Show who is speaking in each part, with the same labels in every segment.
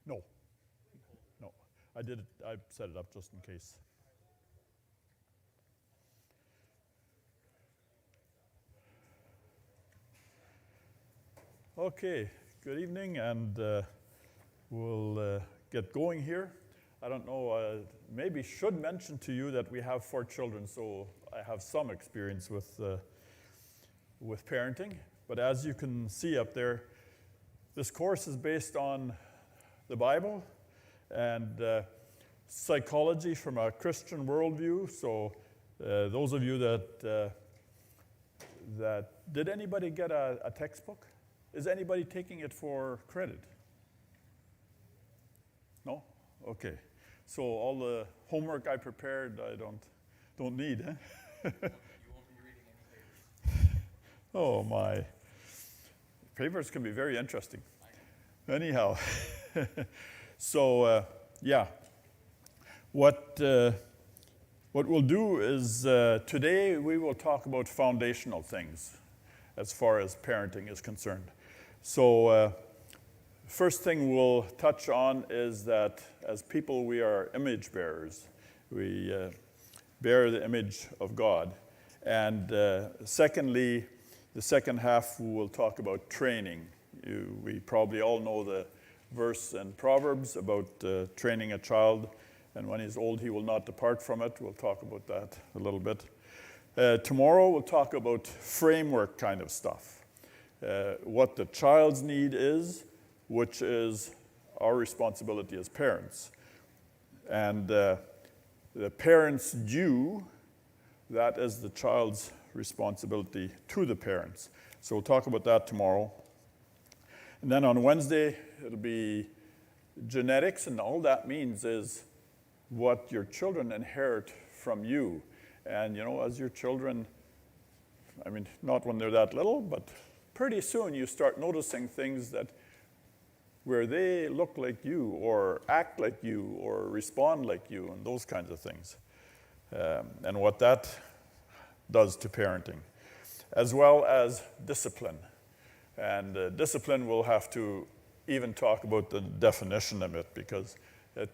Speaker 1: No, no. I did it. I set it up just in case. Okay, good evening, and we'll get going here. I don't know, maybe should mention to you that we have 4 children, so I have some experience with parenting. But as you can see up there, this course is based on the Bible and psychology from a Christian worldview. So those of you that did anybody get a textbook? Is anybody taking it for credit? No? Okay. So all the homework I prepared, I don't need, huh?
Speaker 2: You won't be reading any papers.
Speaker 1: Oh my. Papers can be very interesting. Anyhow. So yeah. What we'll do is today we will talk about foundational things as far as parenting is concerned. So first thing we'll touch on is that as people we are image bearers. We bear the image of God. And secondly, the second half we'll talk about training. We probably all know the verse in Proverbs about training a child, and when he's old he will not depart from it. We'll talk about that a little bit. Tomorrow we'll talk about framework kind of stuff. What the child's need is, which is our responsibility as parents. And the parents' due, that is the child's responsibility to the parents. So we'll talk about that tomorrow. And then on Wednesday, it'll be genetics, and all that means is what your children inherit from you. And you know, as your children, I mean, not when they're that little, but pretty soon you start noticing things that where they look like you, or act like you, or respond like you, and those kinds of things. And what that does to parenting, as well as discipline. And discipline, we'll have to even talk about the definition of it, because it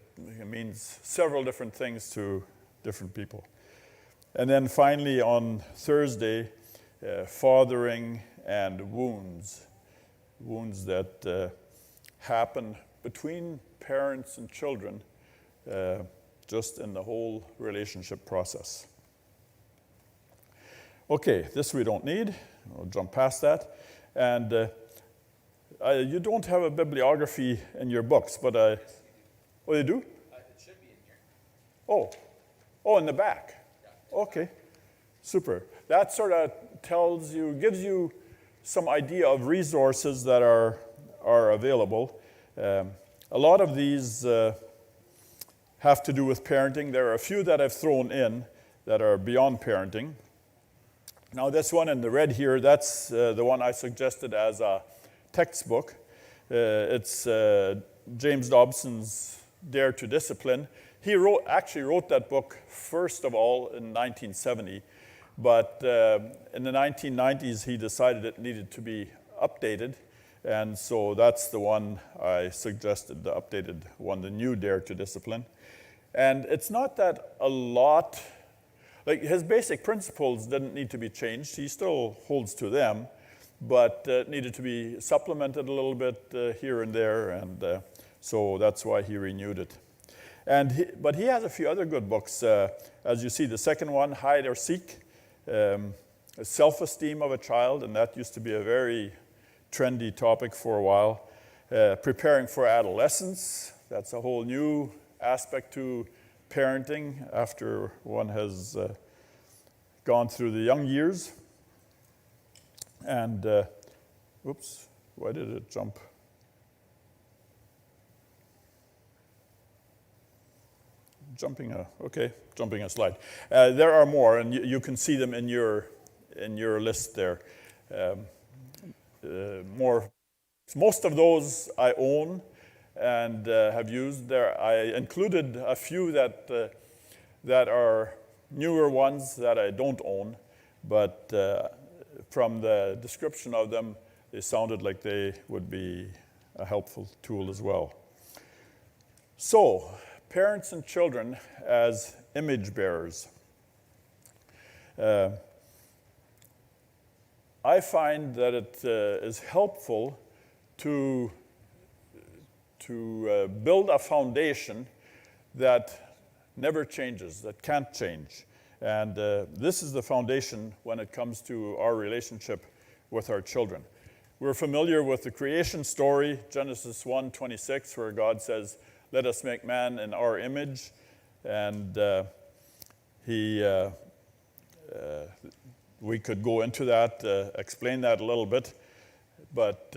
Speaker 1: means several different things to different people. And then finally on Thursday, fathering and wounds that happen between parents and children, just in the whole relationship process. Okay, this we don't need. We'll jump past that. And you don't have a bibliography in your books, but oh, you do?
Speaker 2: It should be in here.
Speaker 1: Oh, in the back.
Speaker 2: Yeah.
Speaker 1: Okay, super. That sort of gives you some idea of resources that are available. A lot of these have to do with parenting. There are a few that I've thrown in that are beyond parenting. Now this one in the red here, that's the one I suggested as a textbook. It's James Dobson's Dare to Discipline. He actually wrote that book first of all in 1970, but in the 1990s he decided it needed to be updated, and so that's the one I suggested, the updated one, the new Dare to Discipline. And it's not that a lot, like his basic principles didn't need to be changed. He still holds to them, but it needed to be supplemented a little bit here and there, and so that's why he renewed it. But he has a few other good books. As you see, the second one, Hide or Seek, Self-Esteem of a Child, and that used to be a very trendy topic for a while. Preparing for Adolescence, that's a whole new aspect to parenting after one has gone through the young years. And, oops, why did it jump? Jumping a slide. There are more, and you can see them in your list there. More. Most of those I own and have used there. I included a few that are newer ones that I don't own, but from the description of them, they sounded like they would be a helpful tool as well. So, parents and children as image bearers. I find that it is helpful to build a foundation that never changes, that can't change. And this is the foundation when it comes to our relationship with our children. We're familiar with the creation story, Genesis 1:26, where God says, "Let us make man in our image." And we could go into that, explain that a little bit, but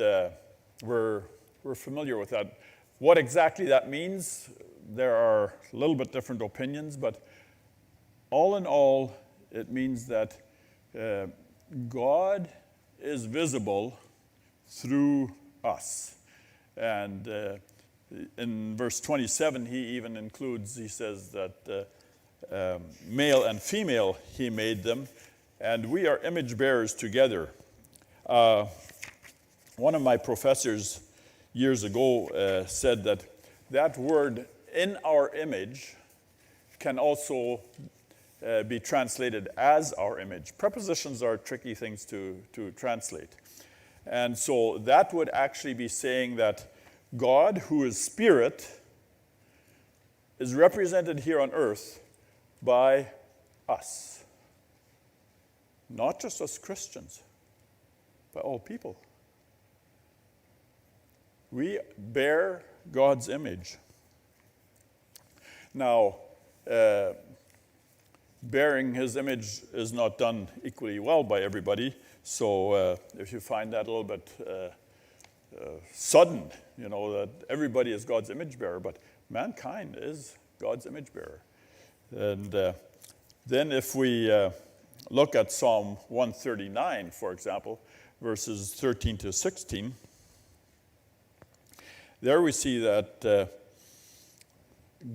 Speaker 1: we're familiar with that. What exactly that means, there are a little bit different opinions, but all in all, it means that God is visible through us. And in verse 27, he even includes, he says that male and female he made them, and we are image bearers together. One of my professors years ago said that word, "in our image," can also be translated as our image. Prepositions are tricky things to translate. And so that would actually be saying that God, who is spirit, is represented here on earth by us. Not just us Christians, by all people. We bear God's image. Now, bearing his image is not done equally well by everybody. So if you find that a little bit sudden, that everybody is God's image bearer, but mankind is God's image bearer. And then if we look at Psalm 139, for example, verses 13 to 16, there we see that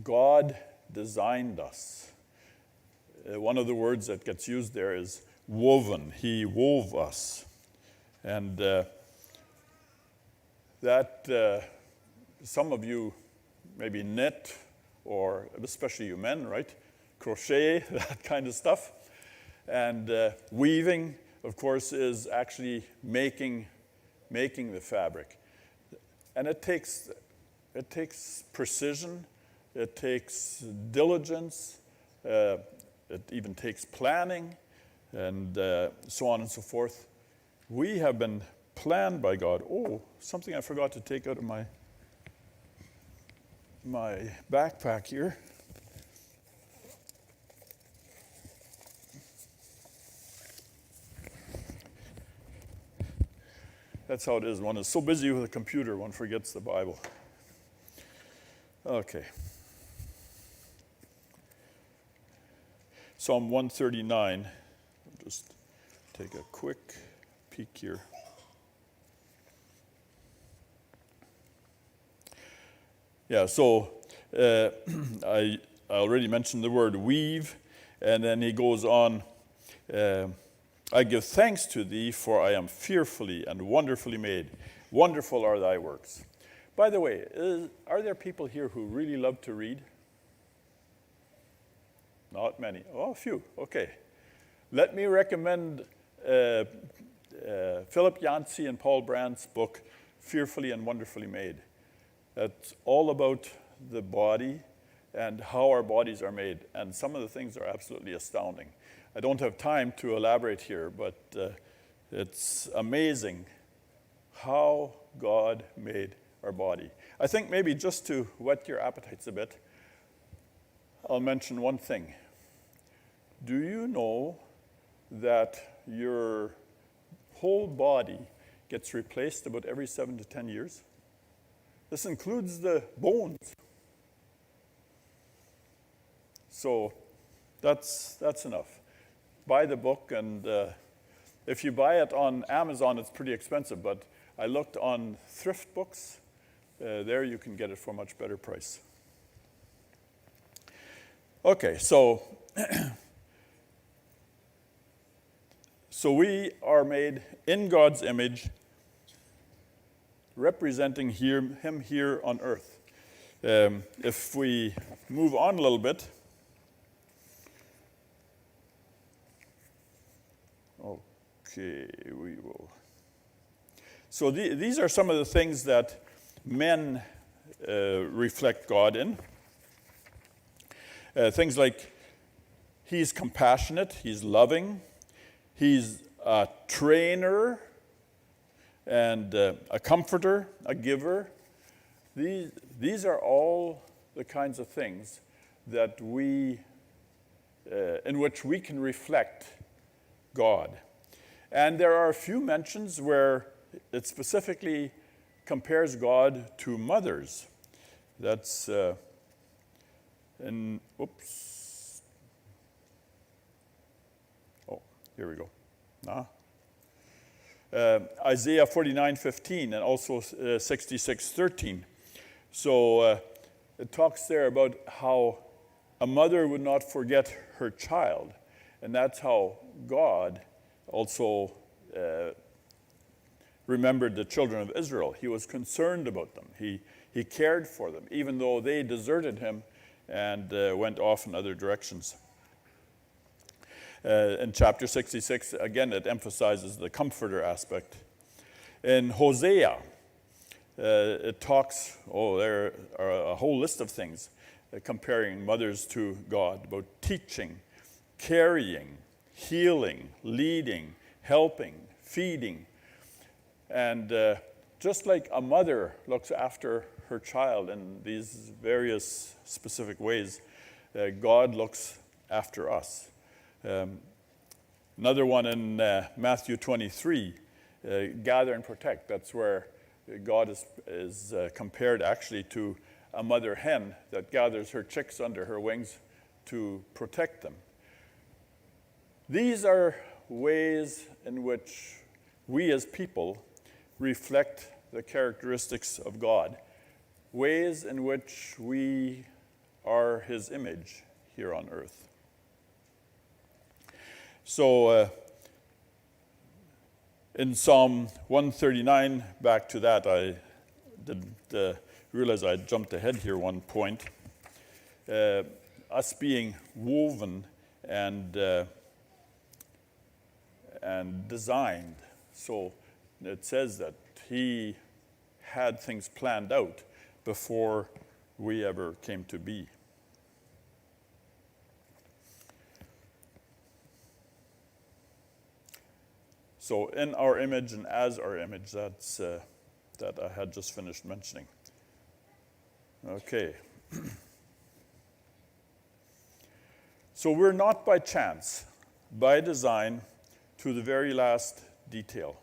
Speaker 1: God designed us. One of the words that gets used there is woven. He wove us. And that some of you maybe knit, or especially you men, right? Crochet, that kind of stuff. And weaving, of course, is actually making the fabric. And it takes precision, it takes diligence, it even takes planning, and so on and so forth. We have been planned by God. Oh, something I forgot to take out of my backpack here. That's how it is. One is so busy with a computer, one forgets the Bible. Okay. Psalm 139. I'll just take a quick peek here. Yeah, so I already mentioned the word weave, and then he goes on, I give thanks to thee, for I am fearfully and wonderfully made. Wonderful are thy works. By the way, are there people here who really love to read? Not many. Oh, a few. Okay. Let me recommend Philip Yancey and Paul Brandt's book, Fearfully and Wonderfully Made. That's all about the body and how our bodies are made. And some of the things are absolutely astounding. I don't have time to elaborate here, but it's amazing how God made our body. I think maybe just to whet your appetites a bit, I'll mention one thing. Do you know that your whole body gets replaced about every 7 to 10 years? This includes the bones. So that's enough. Buy the book, and if you buy it on Amazon, it's pretty expensive, but I looked on thrift books. There you can get it for a much better price. Okay, so we are made in God's image, representing him here on earth. If we move on a little bit. Okay, we will. So these are some of the things that men reflect God in. Things like he's compassionate, he's loving, he's a trainer, and a comforter, a giver. These are all the kinds of things that in which we can reflect God. And there are a few mentions where it specifically compares God to mothers. That's here we go. Isaiah 49:15 and also 66:13. So it talks there about how a mother would not forget her child. And that's how God also remembered the children of Israel. He was concerned about them. He cared for them, even though they deserted him and went off in other directions. In chapter 66, again, it emphasizes the comforter aspect. In Hosea, it talks, there are a whole list of things comparing mothers to God, about teaching, carrying, healing, leading, helping, feeding. And just like a mother looks after her child in these various specific ways, God looks after us. Another one in Matthew 23, gather and protect. That's where God is compared actually to a mother hen that gathers her chicks under her wings to protect them. These are ways in which we as people reflect the characteristics of God, ways in which we are his image here on earth. So in Psalm 139, back to that, I didn't realize I jumped ahead here one point. Us being woven and designed. So it says that he had things planned out before we ever came to be. So in our image and as our image, that's that I had just finished mentioning. Okay. So we're not by chance, by design, to the very last detail.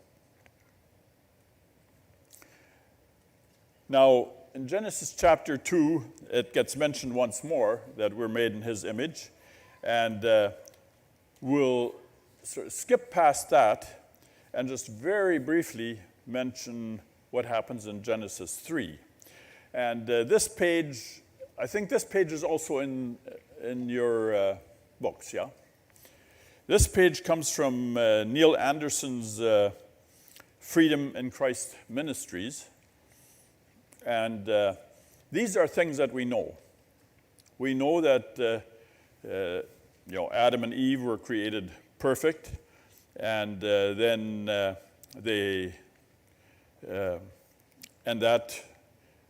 Speaker 1: Now, in Genesis chapter 2, it gets mentioned once more that we're made in his image. And we'll sort of skip past that and just very briefly mention what happens in Genesis 3. And this page, I think this page is also in your books, yeah? This page comes from Neil Anderson's Freedom in Christ Ministries. And these are things that we know. We know that Adam and Eve were created perfect, and then and that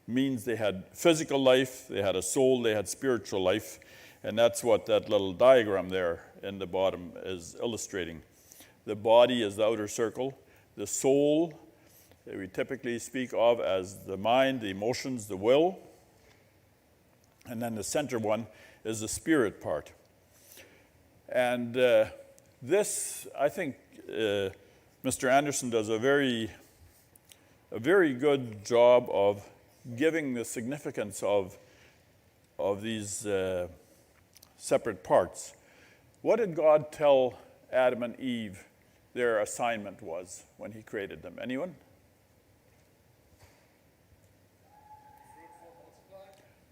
Speaker 1: means they had physical life, they had a soul, they had spiritual life, and that's what that little diagram there in the bottom is illustrating. The body is the outer circle, the soul that we typically speak of as the mind, the emotions, the will, and then the center one is the spirit part. And this, I think, Mr. Anderson does a very good job of giving the significance of these separate parts. What did God tell Adam and Eve their assignment was when he created them? Anyone?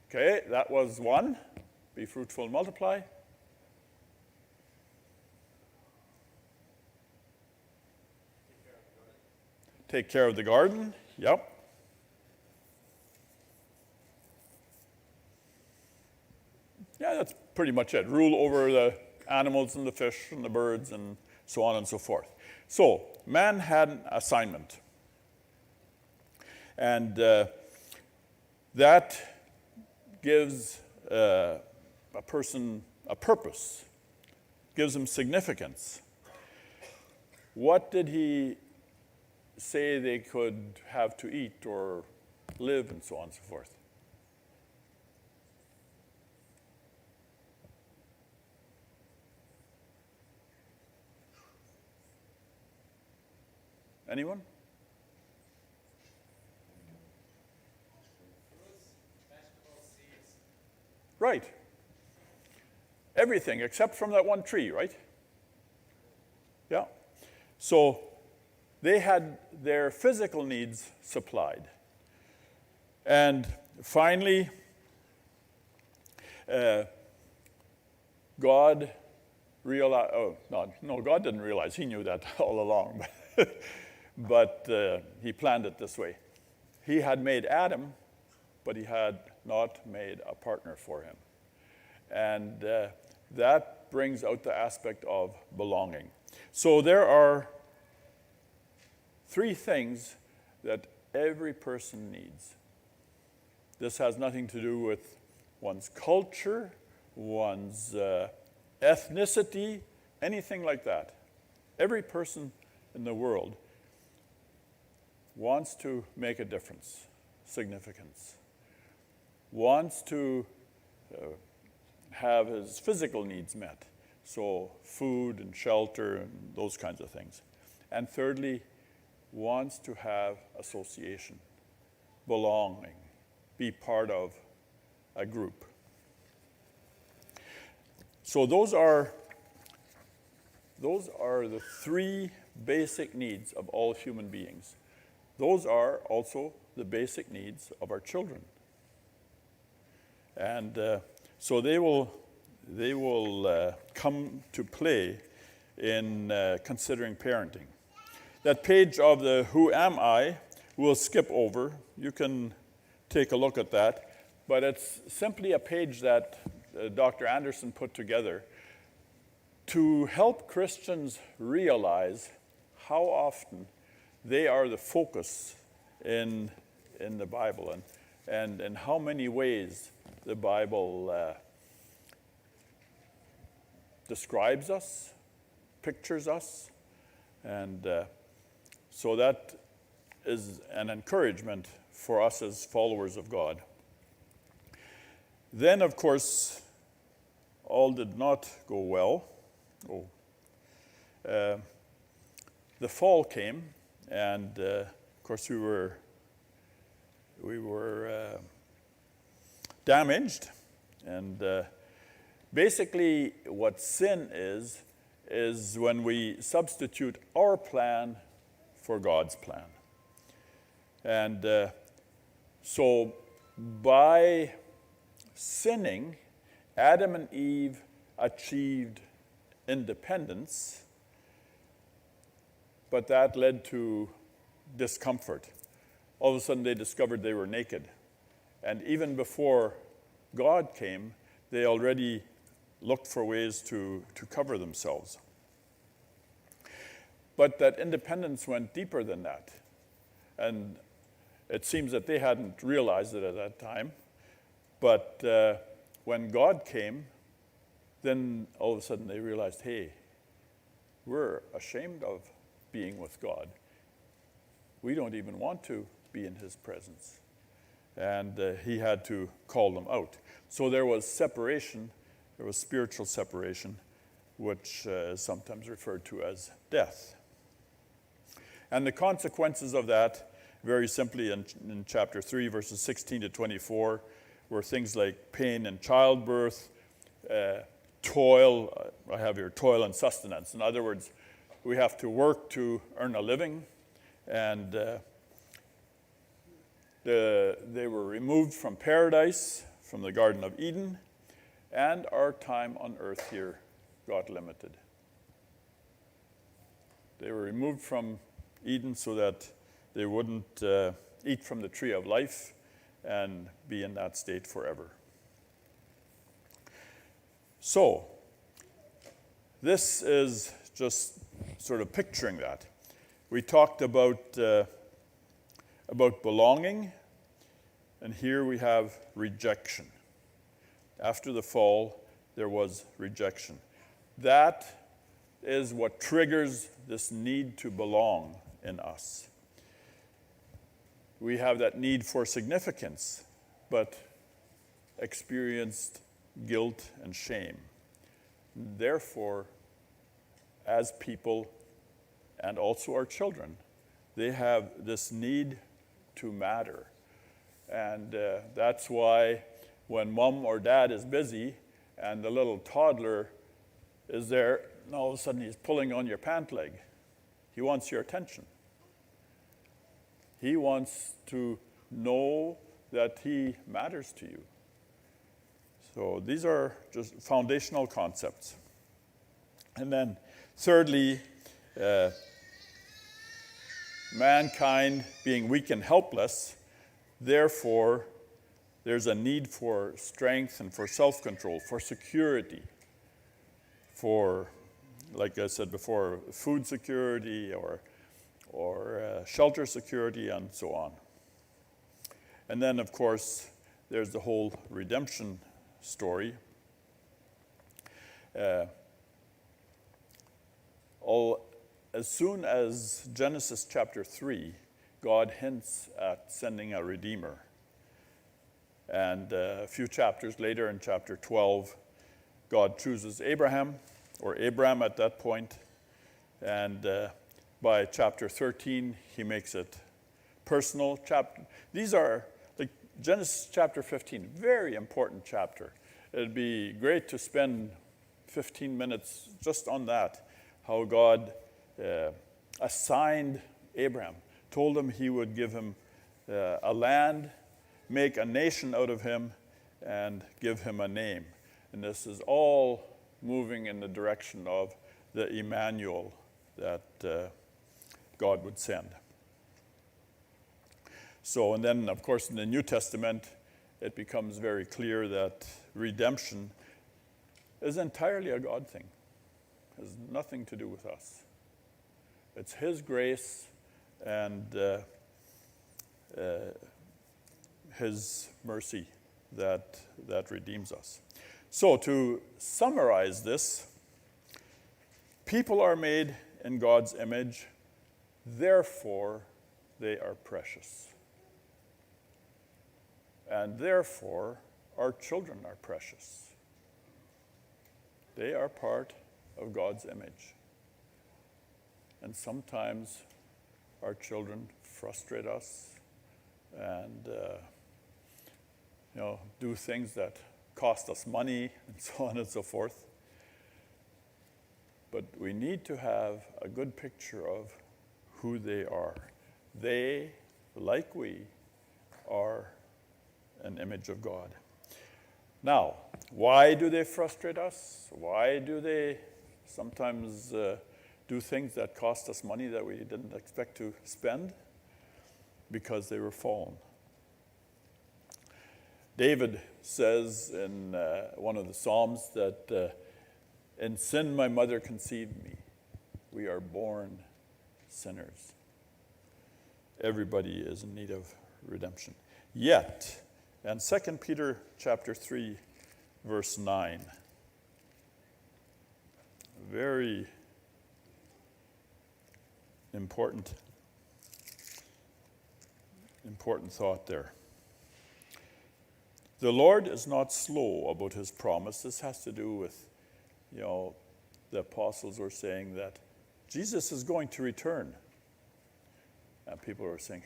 Speaker 1: Okay, that was one. Be fruitful and multiply. Take care of the garden. Yep. pretty much it. Rule over the animals and the fish and the birds and so on and so forth. So man had an assignment. And that gives a person a purpose, gives him significance. What did he say they could have to eat or live and so on and so forth? Anyone? Right. Everything except from that one tree, right? Yeah. So they had their physical needs supplied. And finally, God realized, God didn't realize, he knew that all along, but he planned it this way. He had made Adam, but he had not made a partner for him. And that brings out the aspect of belonging. So there are three things that every person needs. This has nothing to do with one's culture, one's ethnicity, anything like that. Every person in the world wants to make a difference, significance, wants to have his physical needs met, so food and shelter and those kinds of things. And thirdly, wants to have association, belonging, be part of a group. So those are the three basic needs of all human beings. Those are also the basic needs of our children. And so they will come to play in considering parenting. That page of the Who Am I we'll skip over. You can take a look at that. But it's simply a page that Dr. Anderson put together to help Christians realize how often they are the focus in the Bible and in how many ways the Bible describes us, pictures us, and so that is an encouragement for us as followers of God. Then, of course, all did not go well. The fall came, and of course we were damaged. And basically, what sin is when we substitute our plan for God's plan. And so by sinning, Adam and Eve achieved independence, but that led to discomfort. All of a sudden they discovered they were naked. And even before God came, they already looked for ways to cover themselves. But that independence went deeper than that. And it seems that they hadn't realized it at that time. But when God came, then all of a sudden they realized, hey, we're ashamed of being with God. We don't even want to be in his presence. And he had to call them out. So there was separation, there was spiritual separation, which is sometimes referred to as death. And the consequences of that, very simply in chapter 3, verses 16 to 24, were things like pain in childbirth, toil. I have here toil and sustenance. In other words, we have to work to earn a living, and they were removed from paradise, from the Garden of Eden, and our time on earth here got limited. They were removed from Eden so that they wouldn't eat from the tree of life and be in that state forever. So, this is just sort of picturing that. We talked about belonging, and here we have rejection. After the fall, there was rejection. That is what triggers this need to belong in us. We have that need for significance, but experienced guilt and shame. Therefore, as people and also our children, they have this need to matter. And that's why when mom or dad is busy and the little toddler is there, and all of a sudden he's pulling on your pant leg. He wants your attention. He wants to know that he matters to you. So these are just foundational concepts. And then thirdly, mankind being weak and helpless, therefore there's a need for strength and for self-control, for security, for, like I said before, food security or shelter security and so on. And then, of course, there's the whole redemption story. As soon as Genesis chapter 3, God hints at sending a redeemer. And a few chapters later, in chapter 12, God chooses Abraham, or Abram at that point, and by chapter 13, he makes it personal. These are, like Genesis chapter 15, very important chapter. It'd be great to spend 15 minutes just on that, how God assigned Abraham, told him he would give him a land, make a nation out of him, and give him a name. And this is all moving in the direction of the Emmanuel that God would send. So, and then, of course, in the New Testament, it becomes very clear that redemption is entirely a God thing. It has nothing to do with us. It's His grace and His mercy that redeems us. So, to summarize this, people are made in God's image, therefore they are precious. And therefore, our children are precious. They are part of God's image. And sometimes our children frustrate us and do things that cost us money and so on and so forth. But we need to have a good picture of who they are. They, like we, are an image of God. Now, why do they frustrate us? Why do they sometimes do things that cost us money that we didn't expect to spend? Because they were fallen. David says in one of the Psalms that in sin my mother conceived me. We are born sinners. Everybody is in need of redemption. Yet, and 2 Peter chapter 3, verse 9, very important thought there. The Lord is not slow about his promise. This has to do with, the apostles were saying that Jesus is going to return. And people were saying,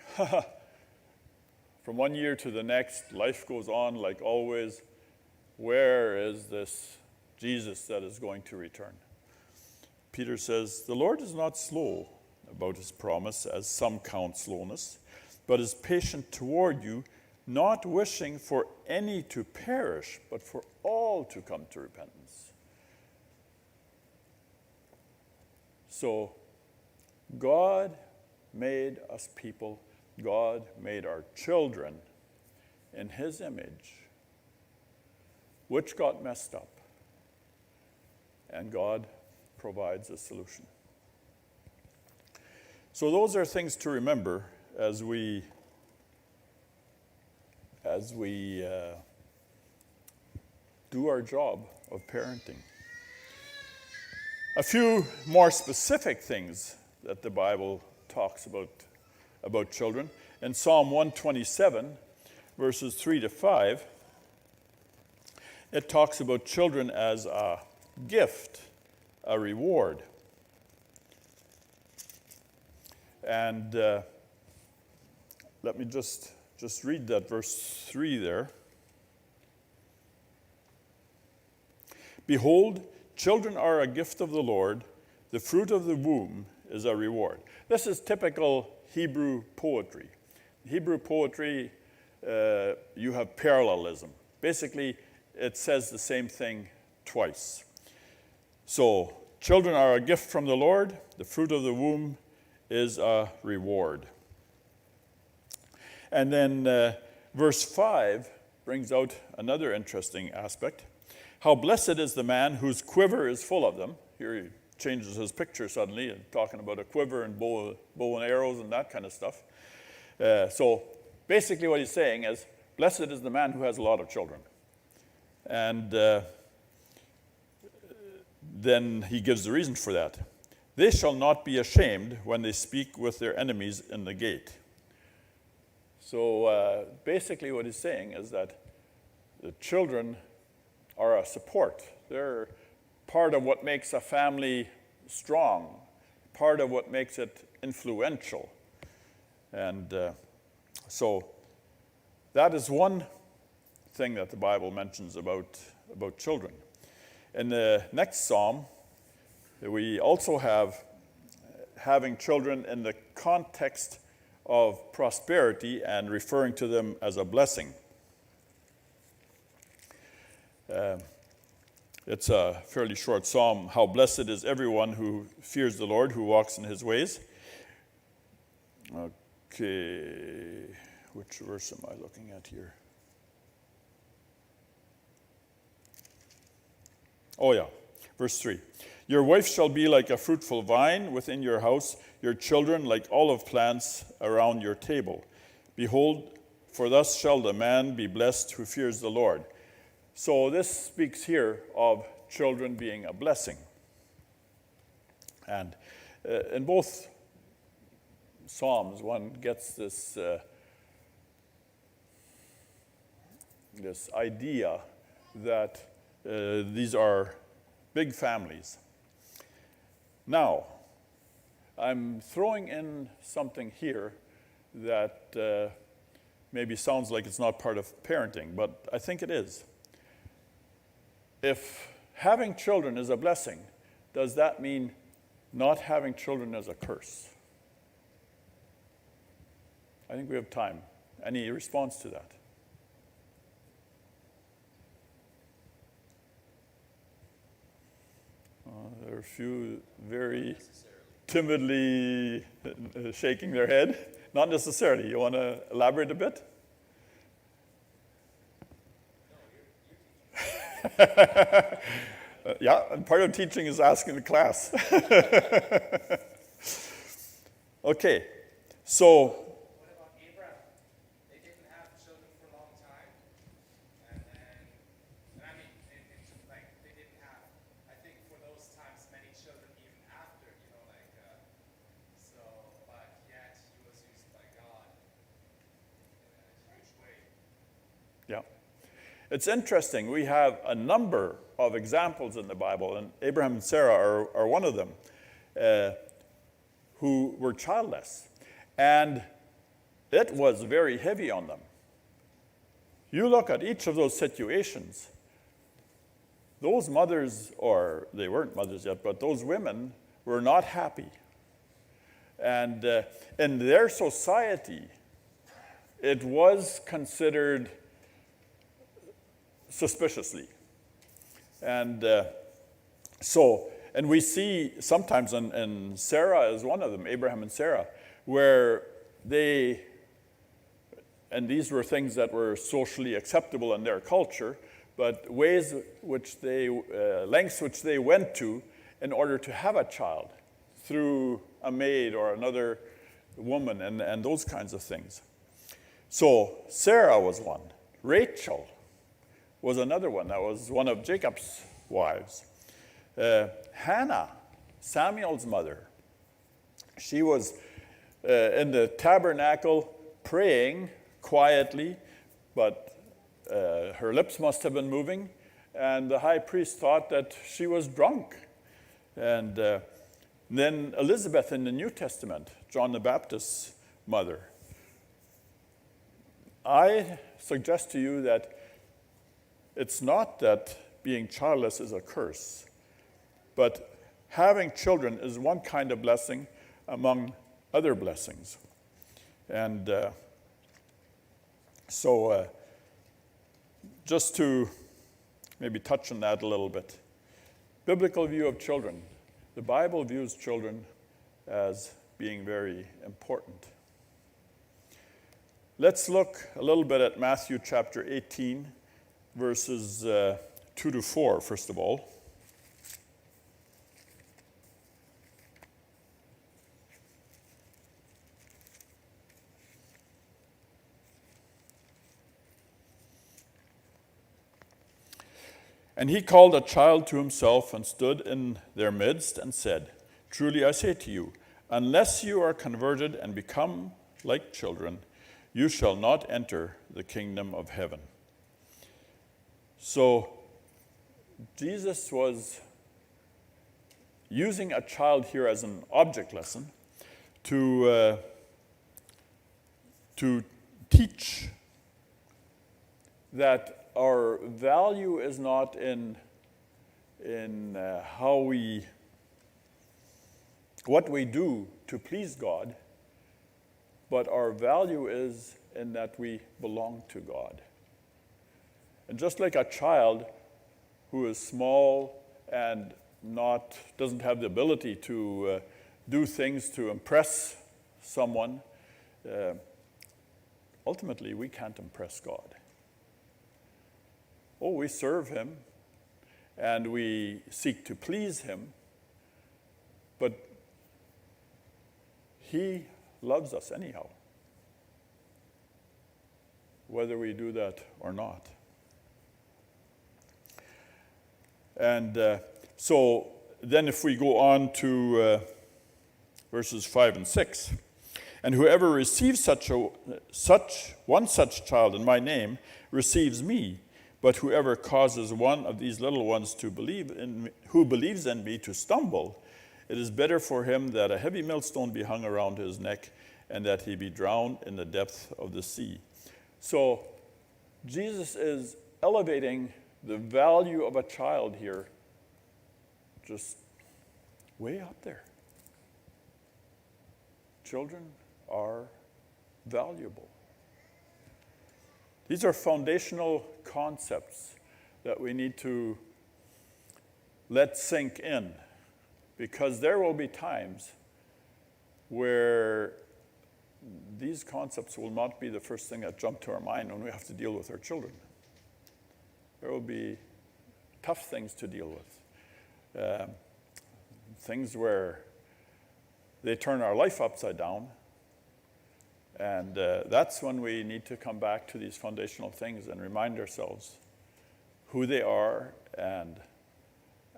Speaker 1: from one year to the next, life goes on like always. Where is this Jesus that is going to return? Peter says, the Lord is not slow about his promise, as some count slowness, but is patient toward you, not wishing for any to perish, but for all to come to repentance. So, God made us people, God made our children in his image, which got messed up. and God provides a solution. So those are things to remember as we do our job of parenting. A few more specific things that the Bible talks about children. In Psalm 127, verses 3 to 5, it talks about children as a gift, a reward. And let me just read that verse 3 there. Behold, children are a gift of the Lord, the fruit of the womb is a reward. This is typical Hebrew poetry. Hebrew poetry, you have parallelism. Basically, it says the same thing twice. So, children are a gift from the Lord, the fruit of the womb is a reward. And then verse 5 brings out another interesting aspect. How blessed is the man whose quiver is full of them. Here he changes his picture suddenly and talking about a quiver and bow and arrows and that kind of stuff. So basically what he's saying is, blessed is the man who has a lot of children. And then he gives the reason for that. They shall not be ashamed when they speak with their enemies in the gate. So basically what he's saying is that the children are a support. They're part of what makes a family strong, part of what makes it influential. And so that is one thing that the Bible mentions about children. In the next psalm, we also have having children in the context of prosperity and referring to them as a blessing. It's a fairly short psalm. How blessed is everyone who fears the Lord, who walks in his ways. Okay, which verse am I looking at here? Oh yeah, verse 3. Your wife shall be like a fruitful vine within your house, your children like olive plants around your table. Behold, for thus shall the man be blessed who fears the Lord. So this speaks here of children being a blessing. And in both Psalms, one gets this idea that these are big families. Now, I'm throwing in something here that maybe sounds like it's not part of parenting, but I think it is. If having children is a blessing, does that mean not having children is a curse? I think we have time. Any response to that? There are a few very timidly shaking their head. Not necessarily. You want to elaborate a bit? Yeah, and part of teaching is asking the class. Okay, so.
Speaker 2: What about Abraham? They didn't have children for a long time, and I mean, like they didn't have. I think for those times, many children even after, so. But yet he was used by God in a huge way.
Speaker 1: Yeah. It's interesting. We have a number of examples in the Bible, and Abraham and Sarah are one of them, who were childless. And it was very heavy on them. You look at each of those situations, those mothers, or they weren't mothers yet, but those women were not happy. And in their society, it was considered suspiciously. And and we see sometimes, and Sarah is one of them, Abraham and Sarah, where and these were things that were socially acceptable in their culture, but ways which they, lengths which they went to in order to have a child through a maid or another woman and those kinds of things. So Sarah was one. Rachel was another one. That was one of Jacob's wives. Hannah, Samuel's mother, she was in the tabernacle praying quietly, but her lips must have been moving, and the high priest thought that she was drunk. And then Elizabeth in the New Testament, John the Baptist's mother. I suggest to you that it's not that being childless is a curse, but having children is one kind of blessing among other blessings. And so just to maybe touch on that a little bit. Biblical view of children. The Bible views children as being very important. Let's look a little bit at Matthew chapter 18, verses 2 to 4, first of all. And he called a child to himself and stood in their midst and said, "Truly I say to you, unless you are converted and become like children, you shall not enter the kingdom of heaven." So Jesus was using a child here as an object lesson to teach that our value is not in what we do to please God, but our value is in that we belong to God. And just like a child who is small and doesn't have the ability to do things to impress someone, ultimately we can't impress God. Oh, we serve him and we seek to please him, but he loves us anyhow, whether we do that or not. And so then if we go on to verses 5 and 6, "And whoever receives such child in my name receives me. But whoever causes one of these little ones who believes in me to stumble, it is better for him that a heavy millstone be hung around his neck and that he be drowned in the depth of the sea." So Jesus is elevating the value of a child here just way up there. Children are valuable. These are foundational concepts that we need to let sink in, because there will be times where these concepts will not be the first thing that jump to our mind when we have to deal with our children. There will be tough things to deal with, things where they turn our life upside down. And that's when we need to come back to these foundational things and remind ourselves who they are and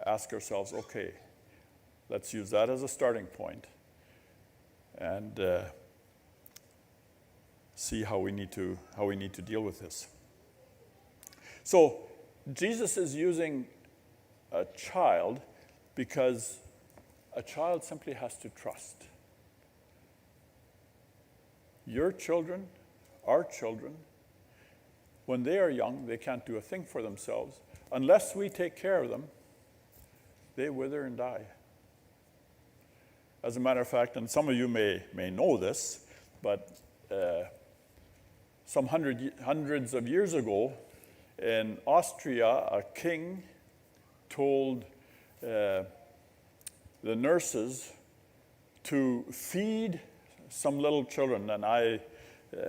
Speaker 1: ask ourselves, okay, let's use that as a starting point and see how we need to deal with this. So Jesus is using a child because a child simply has to trust. Your children, our children, when they are young, they can't do a thing for themselves. Unless we take care of them, they wither and die. As a matter of fact, and some of you may know this, but some hundreds of years ago, in Austria, a king told the nurses to feed some little children, and I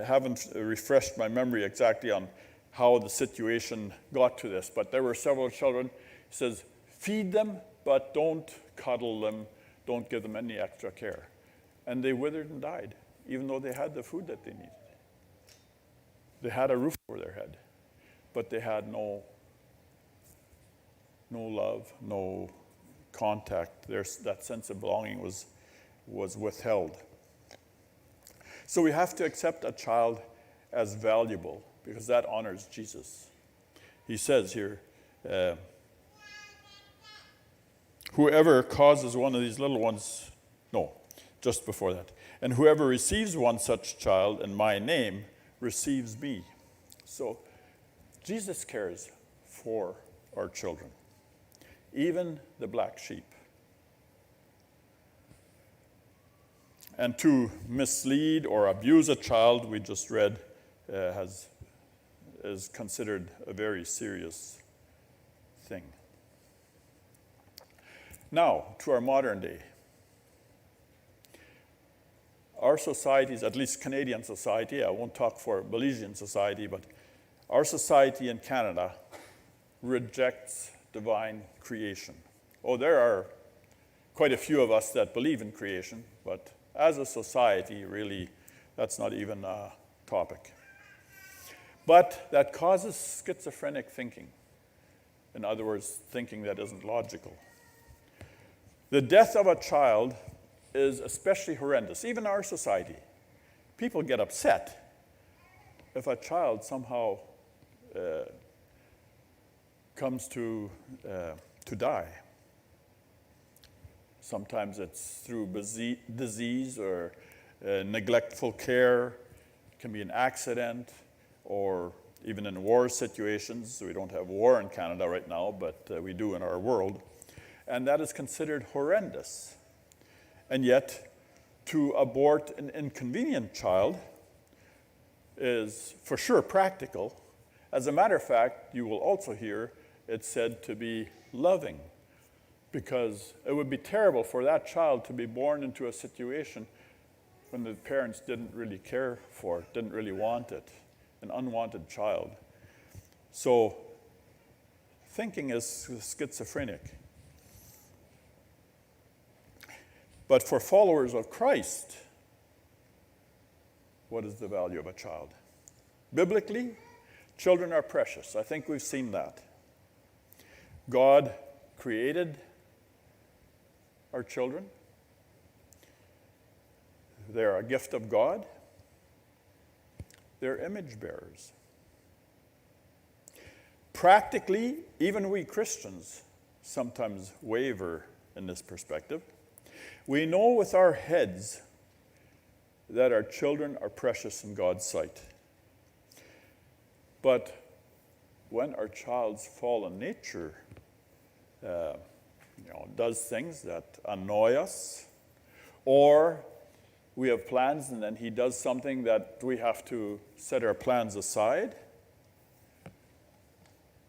Speaker 1: haven't refreshed my memory exactly on how the situation got to this, but there were several children. He says, feed them, but don't cuddle them, don't give them any extra care. And they withered and died, even though they had the food that they needed. They had a roof over their head, but they had no love, no contact. That sense of belonging was withheld. So we have to accept a child as valuable, because that honors Jesus. He says here, whoever causes one of these little ones, no, just before that, and whoever receives one such child in my name receives me. So Jesus cares for our children, even the black sheep. And to mislead or abuse a child, we just read, is considered a very serious thing. Now, to our modern day. Our societies, at least Canadian society, I won't talk for Belizean society, but our society in Canada rejects divine creation. Oh, there are quite a few of us that believe in creation, but as a society, really, that's not even a topic. But that causes schizophrenic thinking. In other words, thinking that isn't logical. The death of a child is especially horrendous, even our society. People get upset if a child somehow comes to die. Sometimes it's through disease or neglectful care. It can be an accident, or even in war situations. We don't have war in Canada right now, but we do in our world. And that is considered horrendous. And yet, to abort an inconvenient child is for sure practical. As a matter of fact, you will also hear it said to be loving, because it would be terrible for that child to be born into a situation when the parents didn't really care for it, didn't really want it, an unwanted child. So thinking is schizophrenic. But for followers of Christ, what is the value of a child? Biblically, children are precious. I think we've seen that. God created our children. They're a gift of God. They're image bearers. Practically, even we Christians sometimes waver in this perspective. We know with our heads that our children are precious in God's sight. But when our child's fallen nature does things that annoy us, or we have plans and then he does something that we have to set our plans aside,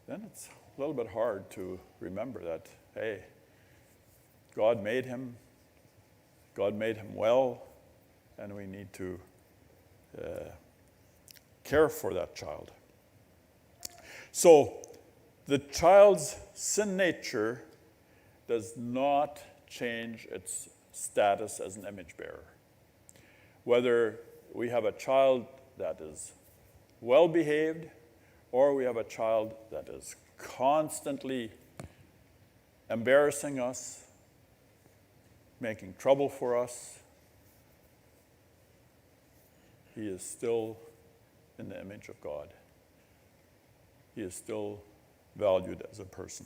Speaker 1: then it's a little bit hard to remember that, hey, God made him well, and we need to care for that child. So the child's sin nature does not change its status as an image bearer. Whether we have a child that is well behaved, or we have a child that is constantly embarrassing us, making trouble for us, he is still in the image of God. He is still valued as a person.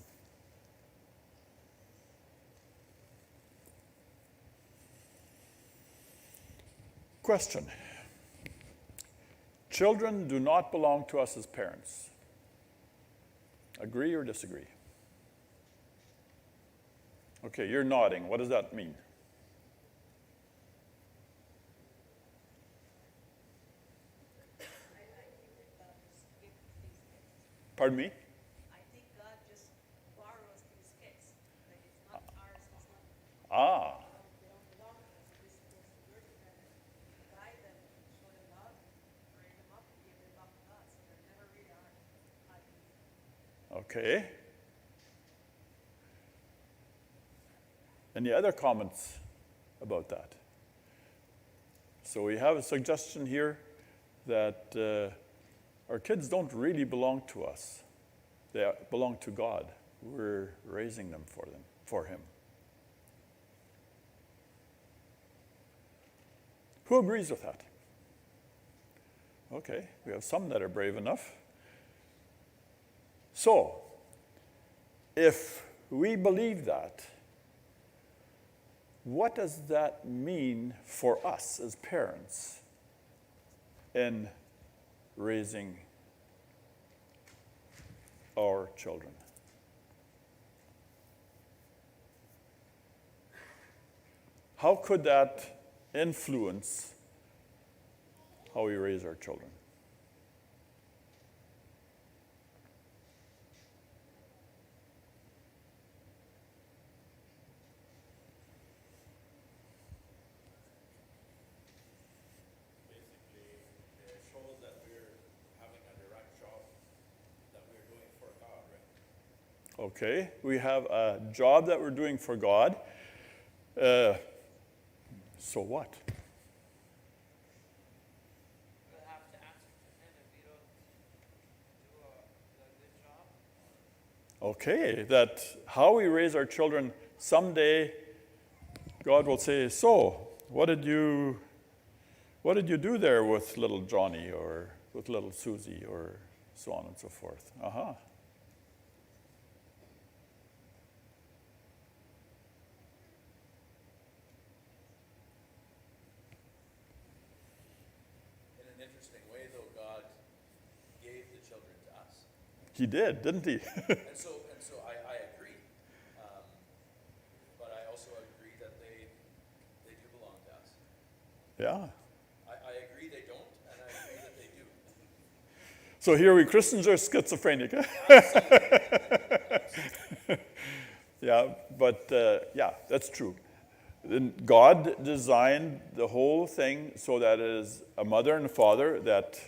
Speaker 1: Question. Children do not belong to us as parents. Agree or disagree? Okay, you're nodding. What does that mean? Pardon me?
Speaker 3: I think God just borrows these kids. Like it's not ours, it's not.
Speaker 1: Ah,
Speaker 3: They don't belong to us. We're supposed to guide them, show them love, bring them up, and give them up to God. So they're never really ours.
Speaker 1: Okay. Any other comments about that? So we have a suggestion here that our kids don't really belong to us. They belong to God. We're raising them, for Him. Who agrees with that? Okay, we have some that are brave enough. So, if we believe that, what does that mean for us as parents in raising our children? How could that influence how we raise our children?
Speaker 4: Basically, it shows that we're having a direct job that we're doing for God, right?
Speaker 1: Okay, we have a job that we're doing for God. So what?
Speaker 2: We'll have to answer to Him if we don't do a good job.
Speaker 1: Okay, that how we raise our children, someday God will say, so, what did you do there with little Johnny or with little Susie or so on and so forth?
Speaker 4: In an interesting way, though, God gave the children to us.
Speaker 1: He did, didn't he?
Speaker 4: And so I agree. But I also agree that they do belong to us.
Speaker 1: Yeah.
Speaker 4: I agree they don't, and I agree that they do.
Speaker 1: So here we Christians are schizophrenic. Yeah, but yeah, that's true. Then God designed the whole thing so that it is a mother and a father that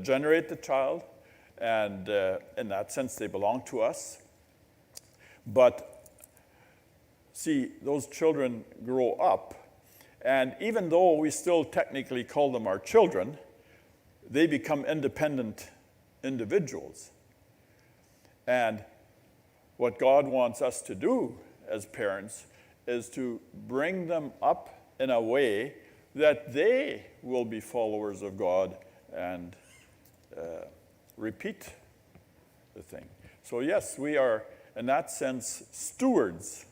Speaker 1: generate the child, and in that sense they belong to us. But see, those children grow up, and even though we still technically call them our children, they become independent individuals. And what God wants us to do as parents is to bring them up in a way that they will be followers of God and repeat the thing. So yes, we are, in that sense, stewards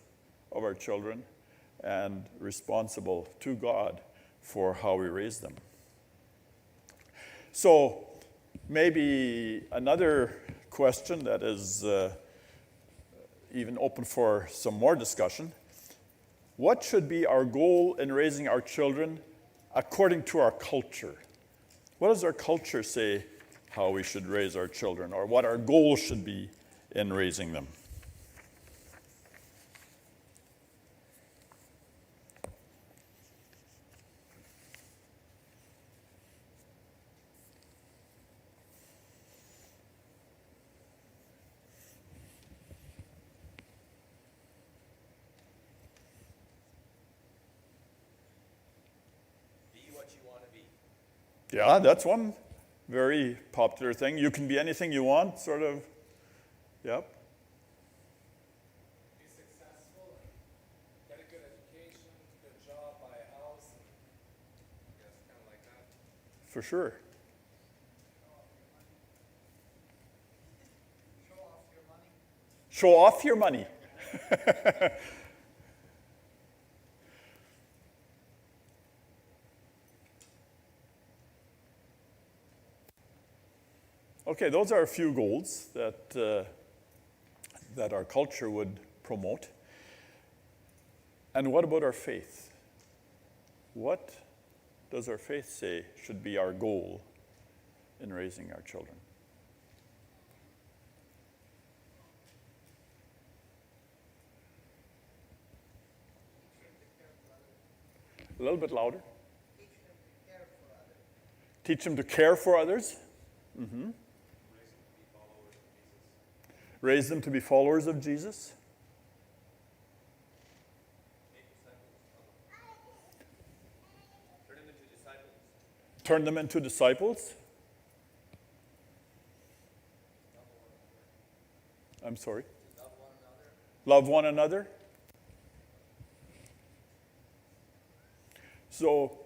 Speaker 1: of our children and responsible to God for how we raise them. So maybe another question that is even open for some more discussion. What should be our goal in raising our children according to our culture? What does our culture say how we should raise our children, or what our goal should be in raising them?
Speaker 4: Be what you want to be.
Speaker 1: Yeah, that's one very popular thing. You can be anything you want, sort of. Yep.
Speaker 2: Be successful and get a good education, good job, buy a house, and I guess kind of like that.
Speaker 1: For sure. Show off your money. Okay, those are a few goals that our culture would promote. And what about our faith? What does our faith say should be our goal in raising our children? A little bit louder. Teach them to care for others. Mm-hmm. Raise them to be followers of Jesus?
Speaker 4: Turn them into disciples.
Speaker 1: Turn them into disciples? I'm sorry? Love one another? So,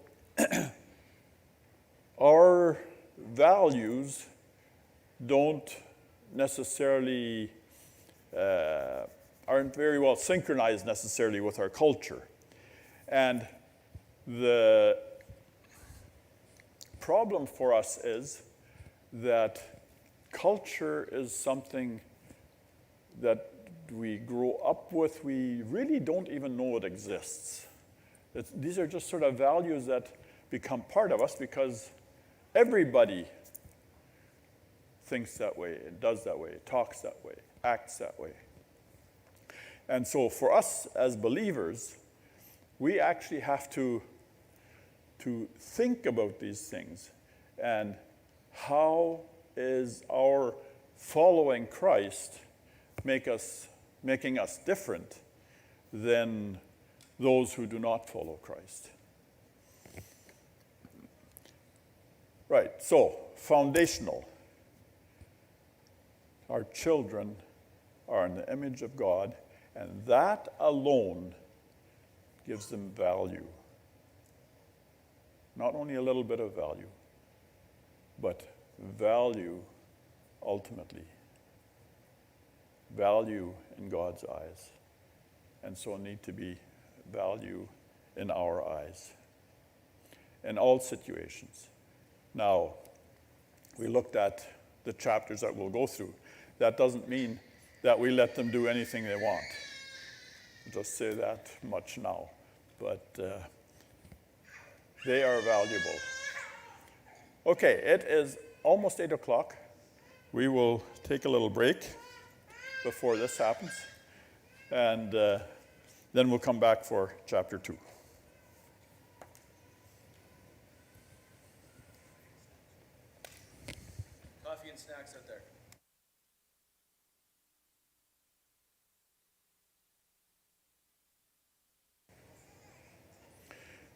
Speaker 1: our values don't necessarily, aren't very well synchronized necessarily with our culture. And the problem for us is that culture is something that we grow up with. We really don't even know it exists. These are just sort of values that become part of us because everybody thinks that way, and does that way, talks that way, acts that way. And so for us as believers, we actually have to think about these things. And how is our following Christ making us different than those who do not follow Christ? Right, so foundational. Our children are in the image of God, and that alone gives them value. Not only a little bit of value, but value ultimately. Value in God's eyes. And so need to be value in our eyes. In all situations. Now, we looked at the chapters that we'll go through. That doesn't mean that we let them do anything they want. I'll just say that much now. But they are valuable. Okay, it is almost 8 o'clock. We will take a little break before this happens. And then we'll come back for chapter 2.
Speaker 4: Coffee and snacks out there.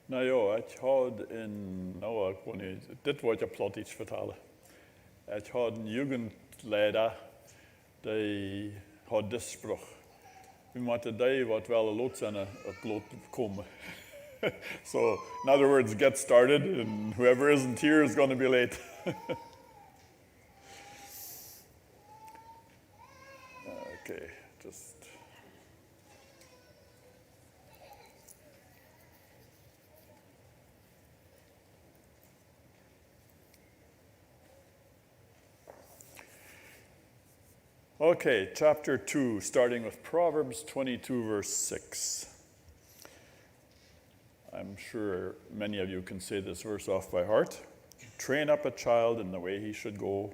Speaker 1: Nou ja, ik had dit wordt je plat iets vertellen. Ik had een jugendleider, die had dit spruch. We moeten die wat wel een lot zijn op lot komen. So, in other words, get started, and whoever isn't here is going to be late. Okay, just... Okay, chapter 2, starting with Proverbs 22, verse 6. I'm sure many of you can say this verse off by heart. Train up a child in the way he should go.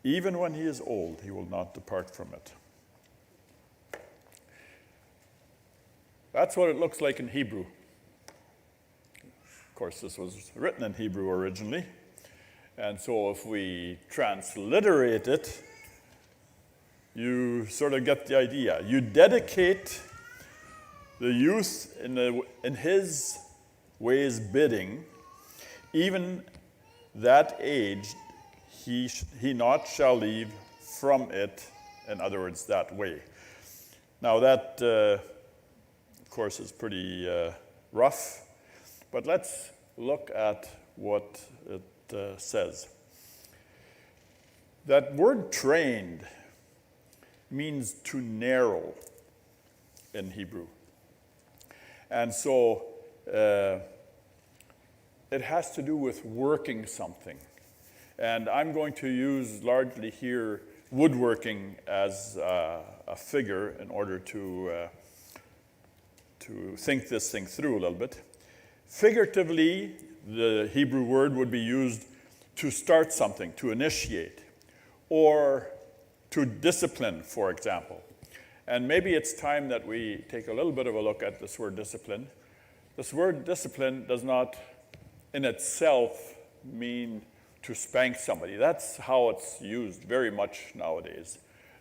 Speaker 1: Even when he is old, he will not depart from it. That's what it looks like in Hebrew. Of course, this was written in Hebrew originally. And so if we transliterate it, you sort of get the idea. You dedicate the youth in his ways bidding, even that age he not shall leave from it, in other words, that way. Now that, of course, is pretty rough, but let's look at what it says. That word trained means to narrow in Hebrew. And so it has to do with working something. And I'm going to use largely here woodworking as a figure in order to think this thing through a little bit. Figuratively, the Hebrew word would be used to start something, to initiate, or to discipline, for example. And maybe it's time that we take a little bit of a look at this word discipline. This word discipline does not in itself mean to spank somebody. That's how it's used very much nowadays.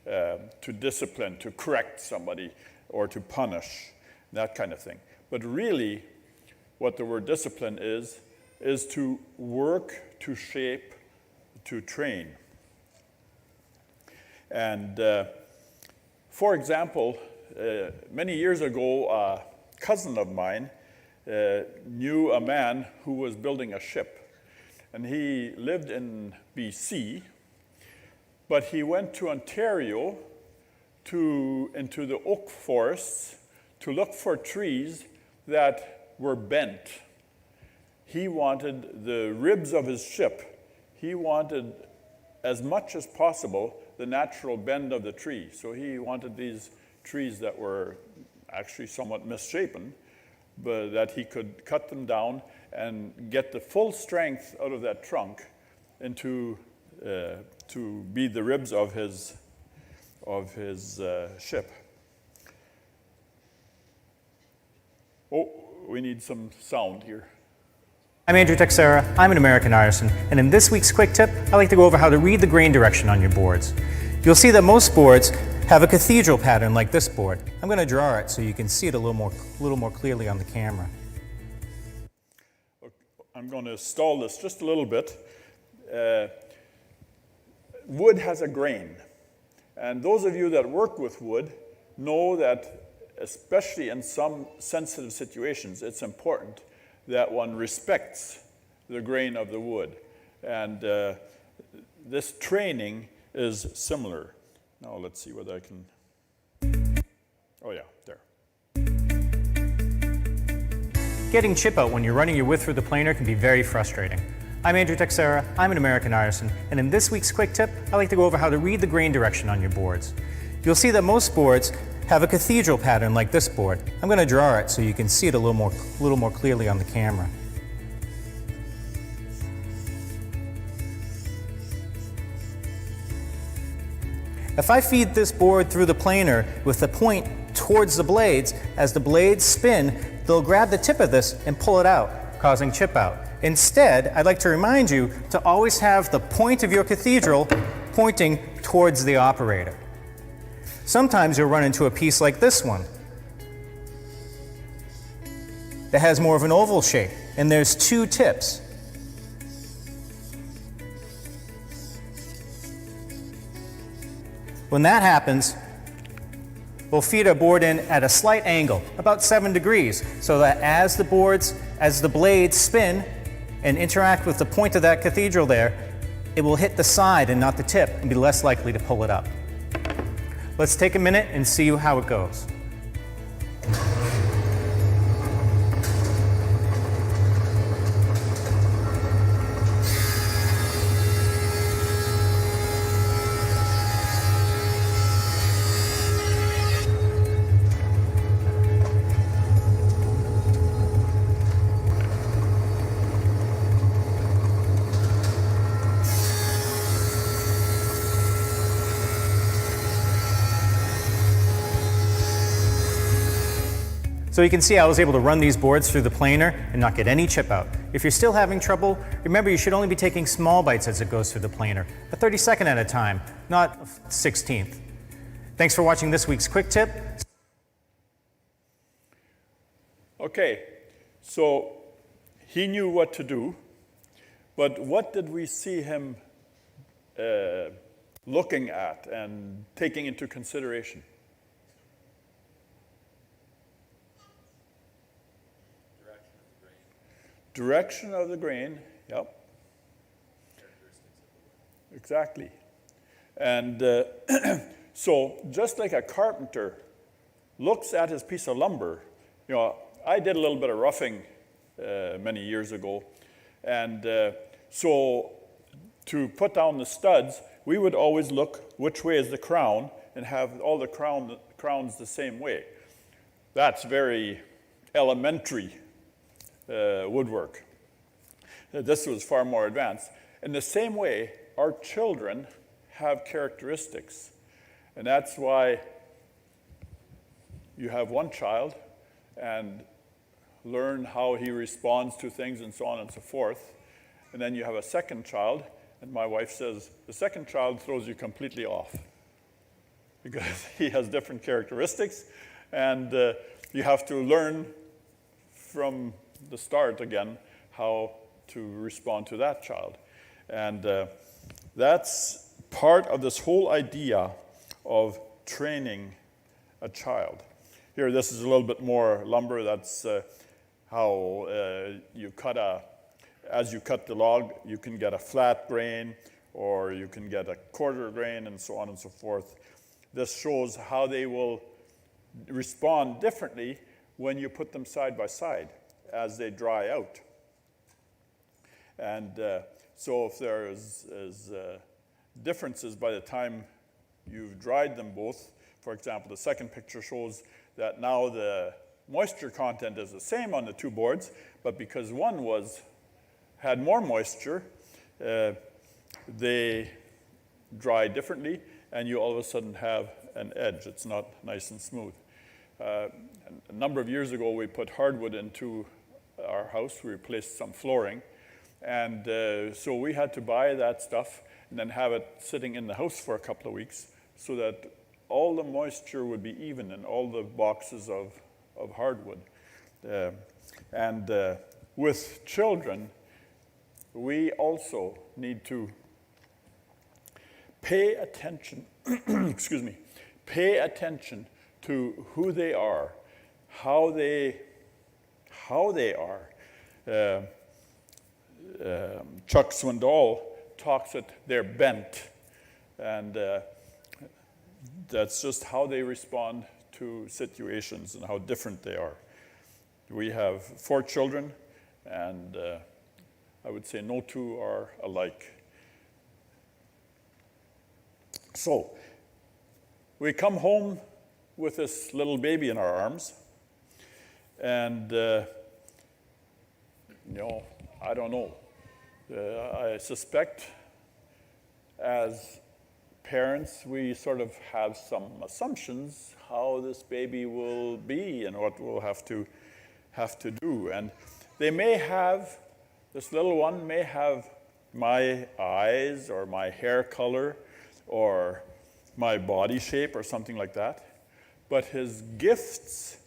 Speaker 1: to discipline, to correct somebody, or to punish, that kind of thing. But really, what the word discipline is to work, to shape, to train. And for example, many years ago, a cousin of mine knew a man who was building a ship. And he lived in BC, but he went to Ontario into the oak forests to look for trees that were bent. He wanted the ribs of his ship. He wanted, as much as possible, the natural bend of the tree. So he wanted these trees that were actually somewhat misshapen, but that he could cut them down and get the full strength out of that trunk into to be the ribs of his ship. Oh, we need some sound here.
Speaker 5: I'm Andrew Texera, I'm an American artisan, and in this week's quick tip, I like to go over how to read the grain direction on your boards. You'll see that most boards have a cathedral pattern like this board. I'm going to draw it so you can see it a little more clearly on the camera.
Speaker 1: I'm going to stall this just a little bit. Wood has a grain, and those of you that work with wood know that, especially in some sensitive situations, it's important that one respects the grain of the wood. And this training is similar. Now let's see whether I can... Oh yeah, there.
Speaker 5: Getting chip out when you're running your wood through the planer can be very frustrating. I'm Andrew Texera, I'm an American artisan, and in this week's quick tip, I like to go over how to read the grain direction on your boards. You'll see that most boards have a cathedral pattern like this board. I'm going to draw it so you can see it a little more clearly on the camera. If I feed this board through the planer with the point towards the blades, as the blades spin, they'll grab the tip of this and pull it out, causing chip out. Instead, I'd like to remind you to always have the point of your cathedral pointing towards the operator. Sometimes you'll run into a piece like this one that has more of an oval shape, and there's two tips. When that happens, we'll feed our board in at a slight angle, about 7 degrees, so that as the blades spin and interact with the point of that cathedral there, it will hit the side and not the tip and be less likely to pull it up. Let's take a minute and see how it goes. So you can see I was able to run these boards through the planer and not get any chip out. If you're still having trouble, remember you should only be taking small bites as it goes through the planer, a 32nd at a time, not a 16th. Thanks for watching this week's quick tip.
Speaker 1: Okay, so he knew what to do, but what did we see him looking at and taking into consideration? Direction of the grain, yep. Exactly. And so just like a carpenter looks at his piece of lumber, you know, I did a little bit of roughing many years ago, and so to put down the studs, we would always look which way is the crown and have all the crowns the same way. That's very elementary woodwork. This was far more advanced. In the same way, our children have characteristics. And that's why you have one child and learn how he responds to things and so on and so forth. And then you have a second child, and my wife says, the second child throws you completely off. because he has different characteristics, and you have to learn from the start again how to respond to that child. And that's part of this whole idea of training a child. Here, this is a little bit more lumber. That's how as you cut the log, you can get a flat grain, or you can get a quarter grain, and so on and so forth. This shows how they will respond differently when you put them side by side as they dry out. And so if there is differences by the time you've dried them both, for example, the second picture shows that now the moisture content is the same on the two boards, but because one had more moisture, they dry differently, and you all of a sudden have an edge. It's not nice and smooth. A number of years ago, we put hardwood into our house. We replaced some flooring, and so we had to buy that stuff and then have it sitting in the house for a couple of weeks so that all the moisture would be even in all the boxes of hardwood. With children, we also need to pay attention, pay attention to who they are, how they are. Chuck Swindoll talks that they're bent, and that's just how they respond to situations and how different they are. We have 4 children, and I would say no two are alike. So, we come home with this little baby in our arms, and I don't know. I suspect as parents, we sort of have some assumptions how this baby will be and what we'll have to do. And this little one may have my eyes or my hair color or my body shape or something like that. But his gifts,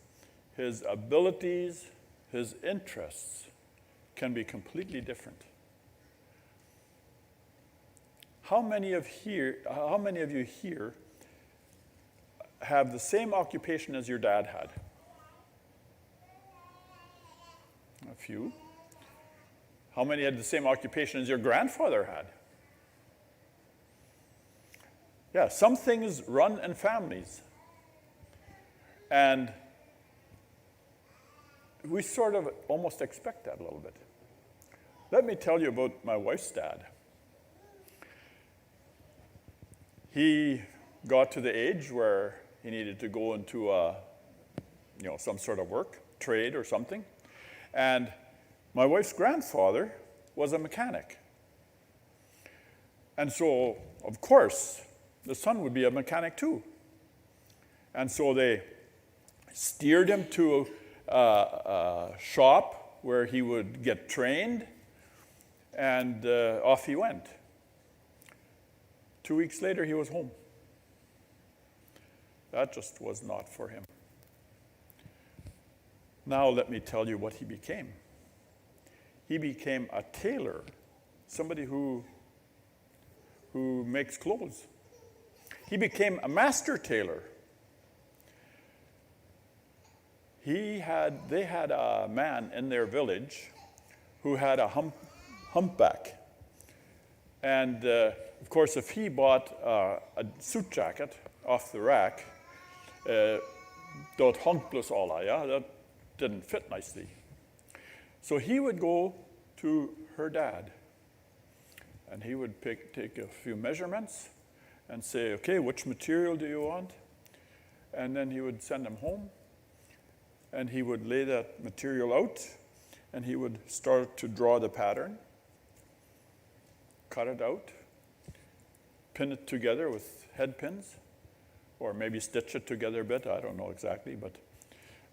Speaker 1: his abilities, his interests can be completely different. How many of you here have the same occupation as your dad had? A few. How many had the same occupation as your grandfather had? Yeah, some things run in families. And we sort of almost expect that a little bit. Let me tell you about my wife's dad. He got to the age where he needed to go into some sort of work, trade or something. And my wife's grandfather was a mechanic. And so, of course, the son would be a mechanic too. And so they steered him to a shop where he would get trained, and off he went. 2 weeks later, he was home. That just was not for him. Now let me tell you what he became. He became a tailor, somebody who makes clothes. He became a master tailor. They had a man in their village who had a humpback. And of course, if he bought a suit jacket off the rack, dat hang plus alla, yeah, that didn't fit nicely. So he would go to her dad, and he would take a few measurements and say, okay, which material do you want? And then he would send them home, and he would lay that material out, and he would start to draw the pattern, cut it out, pin it together with head pins, or maybe stitch it together a bit, I don't know exactly, but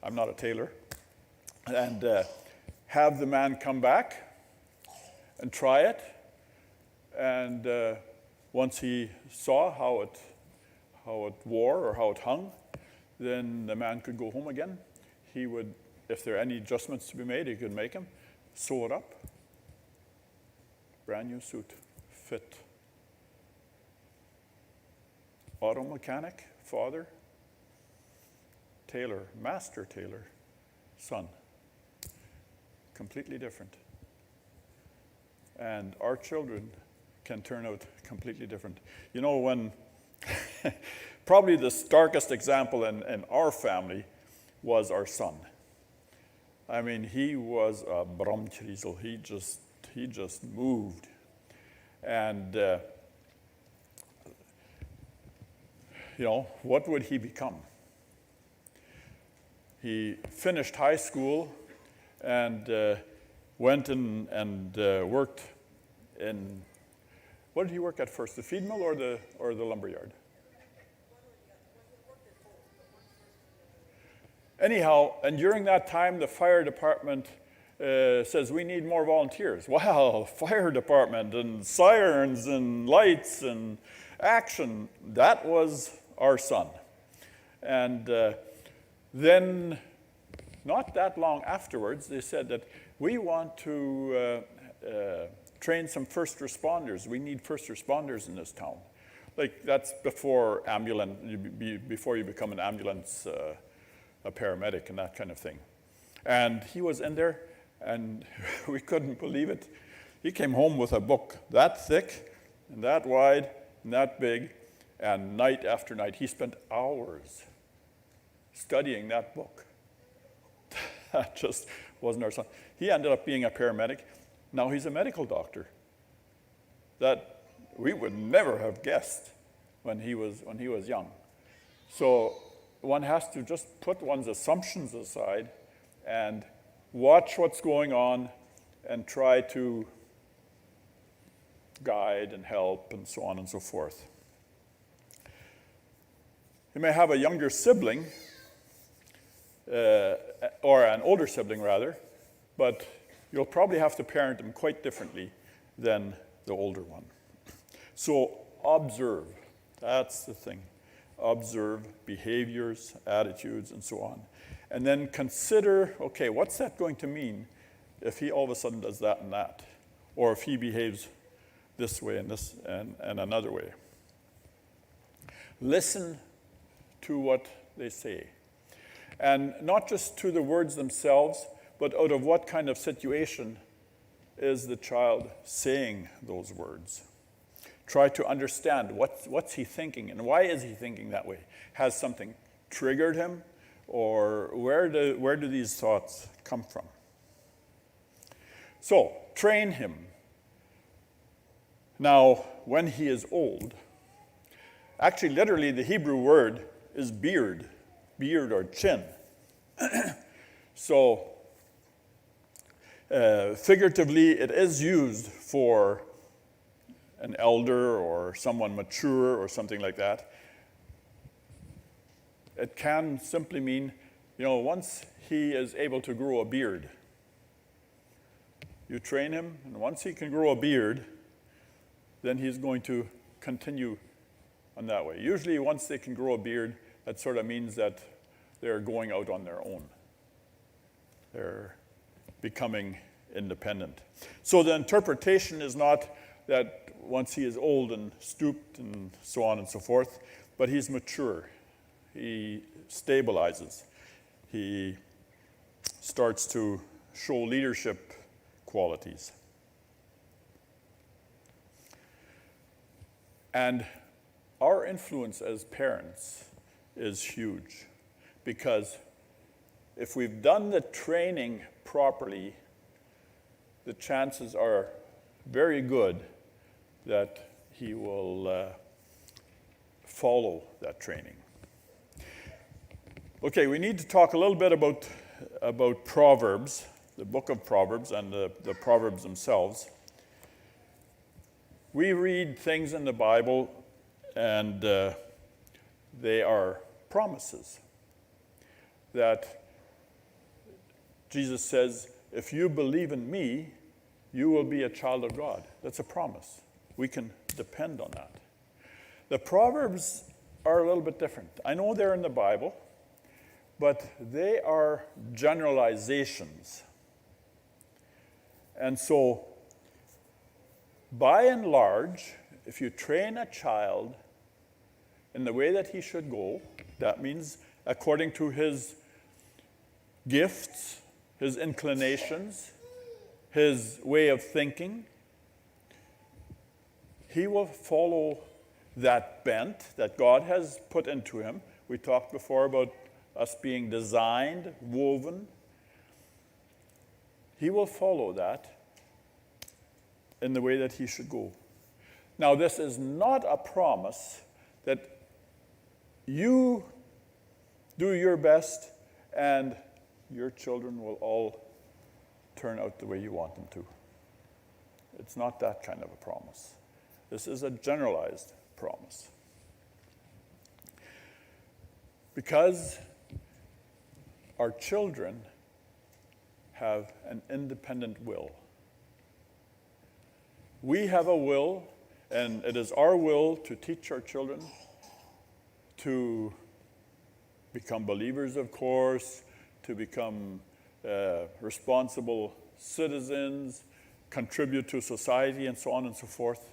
Speaker 1: I'm not a tailor. And have the man come back and try it, and once he saw how it wore or how it hung, then the man could go home again. He would, if there are any adjustments to be made, he could make them, sew it up. Brand new suit, fit. Auto mechanic, father. Tailor, master tailor, son. Completely different. And our children can turn out completely different. You know, when probably the starkest example in our family was our son. I mean, he was a bromchriesel. He just moved. And, what would he become? He finished high school and went and worked in, what did he work at first, the feed mill or the lumber yard? Anyhow, and during that time, the fire department says, we need more volunteers. Wow, fire department and sirens and lights and action. That was our son. And then, not that long afterwards, they said that we want to train some first responders. We need first responders in this town. Like, that's before you become an ambulance a paramedic and that kind of thing. And he was in there, and we couldn't believe it. He came home with a book that thick and that wide and that big, and night after night, he spent hours studying that book. That just wasn't our son. He ended up being a paramedic. Now he's a medical doctor. That we would never have guessed when he was young. So one has to just put one's assumptions aside and watch what's going on and try to guide and help and so on and so forth. You may have a younger sibling, or an older sibling rather, but you'll probably have to parent them quite differently than the older one. So observe, that's the thing. Observe behaviors, attitudes, and so on. And then consider, okay, what's that going to mean if he all of a sudden does that and that? Or if he behaves this way and this and another way. Listen to what they say. And not just to the words themselves, but out of what kind of situation is the child saying those words. Try to understand what's he thinking and why is he thinking that way. Has something triggered him, or where do these thoughts come from? So, train him. Now, when he is old, actually literally the Hebrew word is beard or chin. So, figuratively, it is used for an elder or someone mature or something like that. It can simply mean, once he is able to grow a beard, you train him, and once he can grow a beard, then he's going to continue on that way. Usually, once they can grow a beard, that sort of means that they're going out on their own. They're becoming independent. So the interpretation is not that once he is old and stooped and so on and so forth, but he's mature. He stabilizes. He starts to show leadership qualities. And our influence as parents is huge, because if we've done the training properly, the chances are very good that he will follow that training. Okay, we need to talk a little bit about Proverbs, the book of Proverbs, and the Proverbs themselves. We read things in the Bible, and they are promises that Jesus says, if you believe in me, you will be a child of God. That's a promise. We can depend on that. The Proverbs are a little bit different. I know they're in the Bible, but they are generalizations. And so, by and large, if you train a child in the way that he should go, that means according to his gifts, his inclinations, his way of thinking, he will follow that bent that God has put into him. We talked before about us being designed, woven. He will follow that in the way that he should go. Now, this is not a promise that you do your best and your children will all turn out the way you want them to. It's not that kind of a promise. This is a generalized promise. Because our children have an independent will. We have a will, and it is our will to teach our children to become believers, of course, to become responsible citizens, contribute to society, and so on and so forth.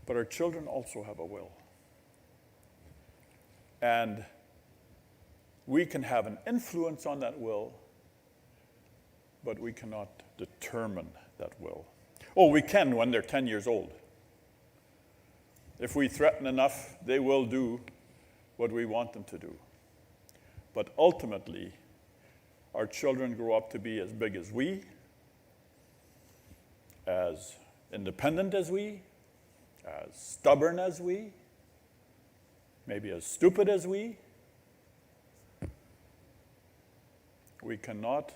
Speaker 1: But our children also have a will. And we can have an influence on that will, but we cannot determine that will. Oh, we can when they're 10 years old. If we threaten enough, they will do what we want them to do. But ultimately, our children grow up to be as big as we, as independent as we, as stubborn as we, maybe as stupid as we. We cannot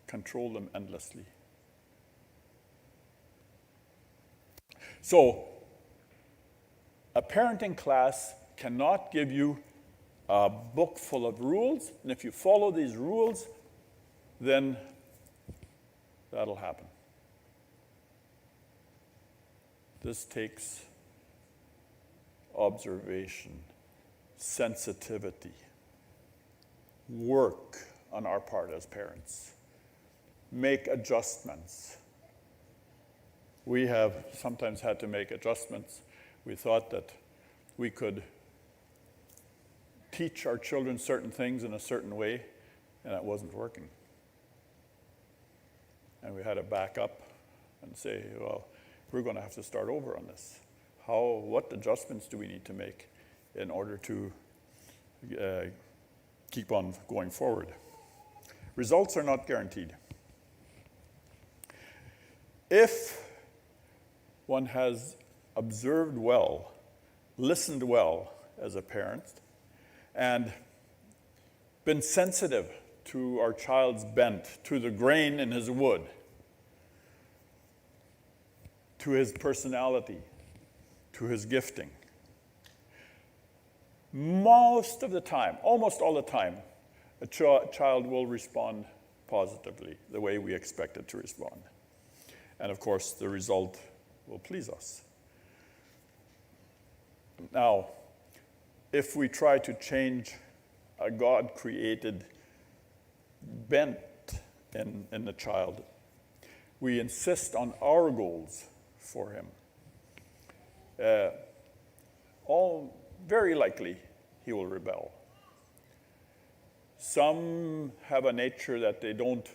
Speaker 1: control them endlessly. So, a parenting class cannot give you a book full of rules, and if you follow these rules, then that'll happen. This takes observation, sensitivity, work on our part as parents, make adjustments. We have sometimes had to make adjustments. We thought that we could teach our children certain things in a certain way, and it wasn't working. And we had to back up and say, well, we're going to have to start over on this. What adjustments do we need to make in order to keep on going forward? Results are not guaranteed. If one has observed well, listened well as a parent, and been sensitive to our child's bent, to the grain in his wood, to his personality, to his gifting. Most of the time, almost all the time, a child will respond positively, the way we expect it to respond. And of course, the result will please us. Now, if we try to change a God-created bent in the child, we insist on our goals for him. Very likely, he will rebel. Some have a nature that they don't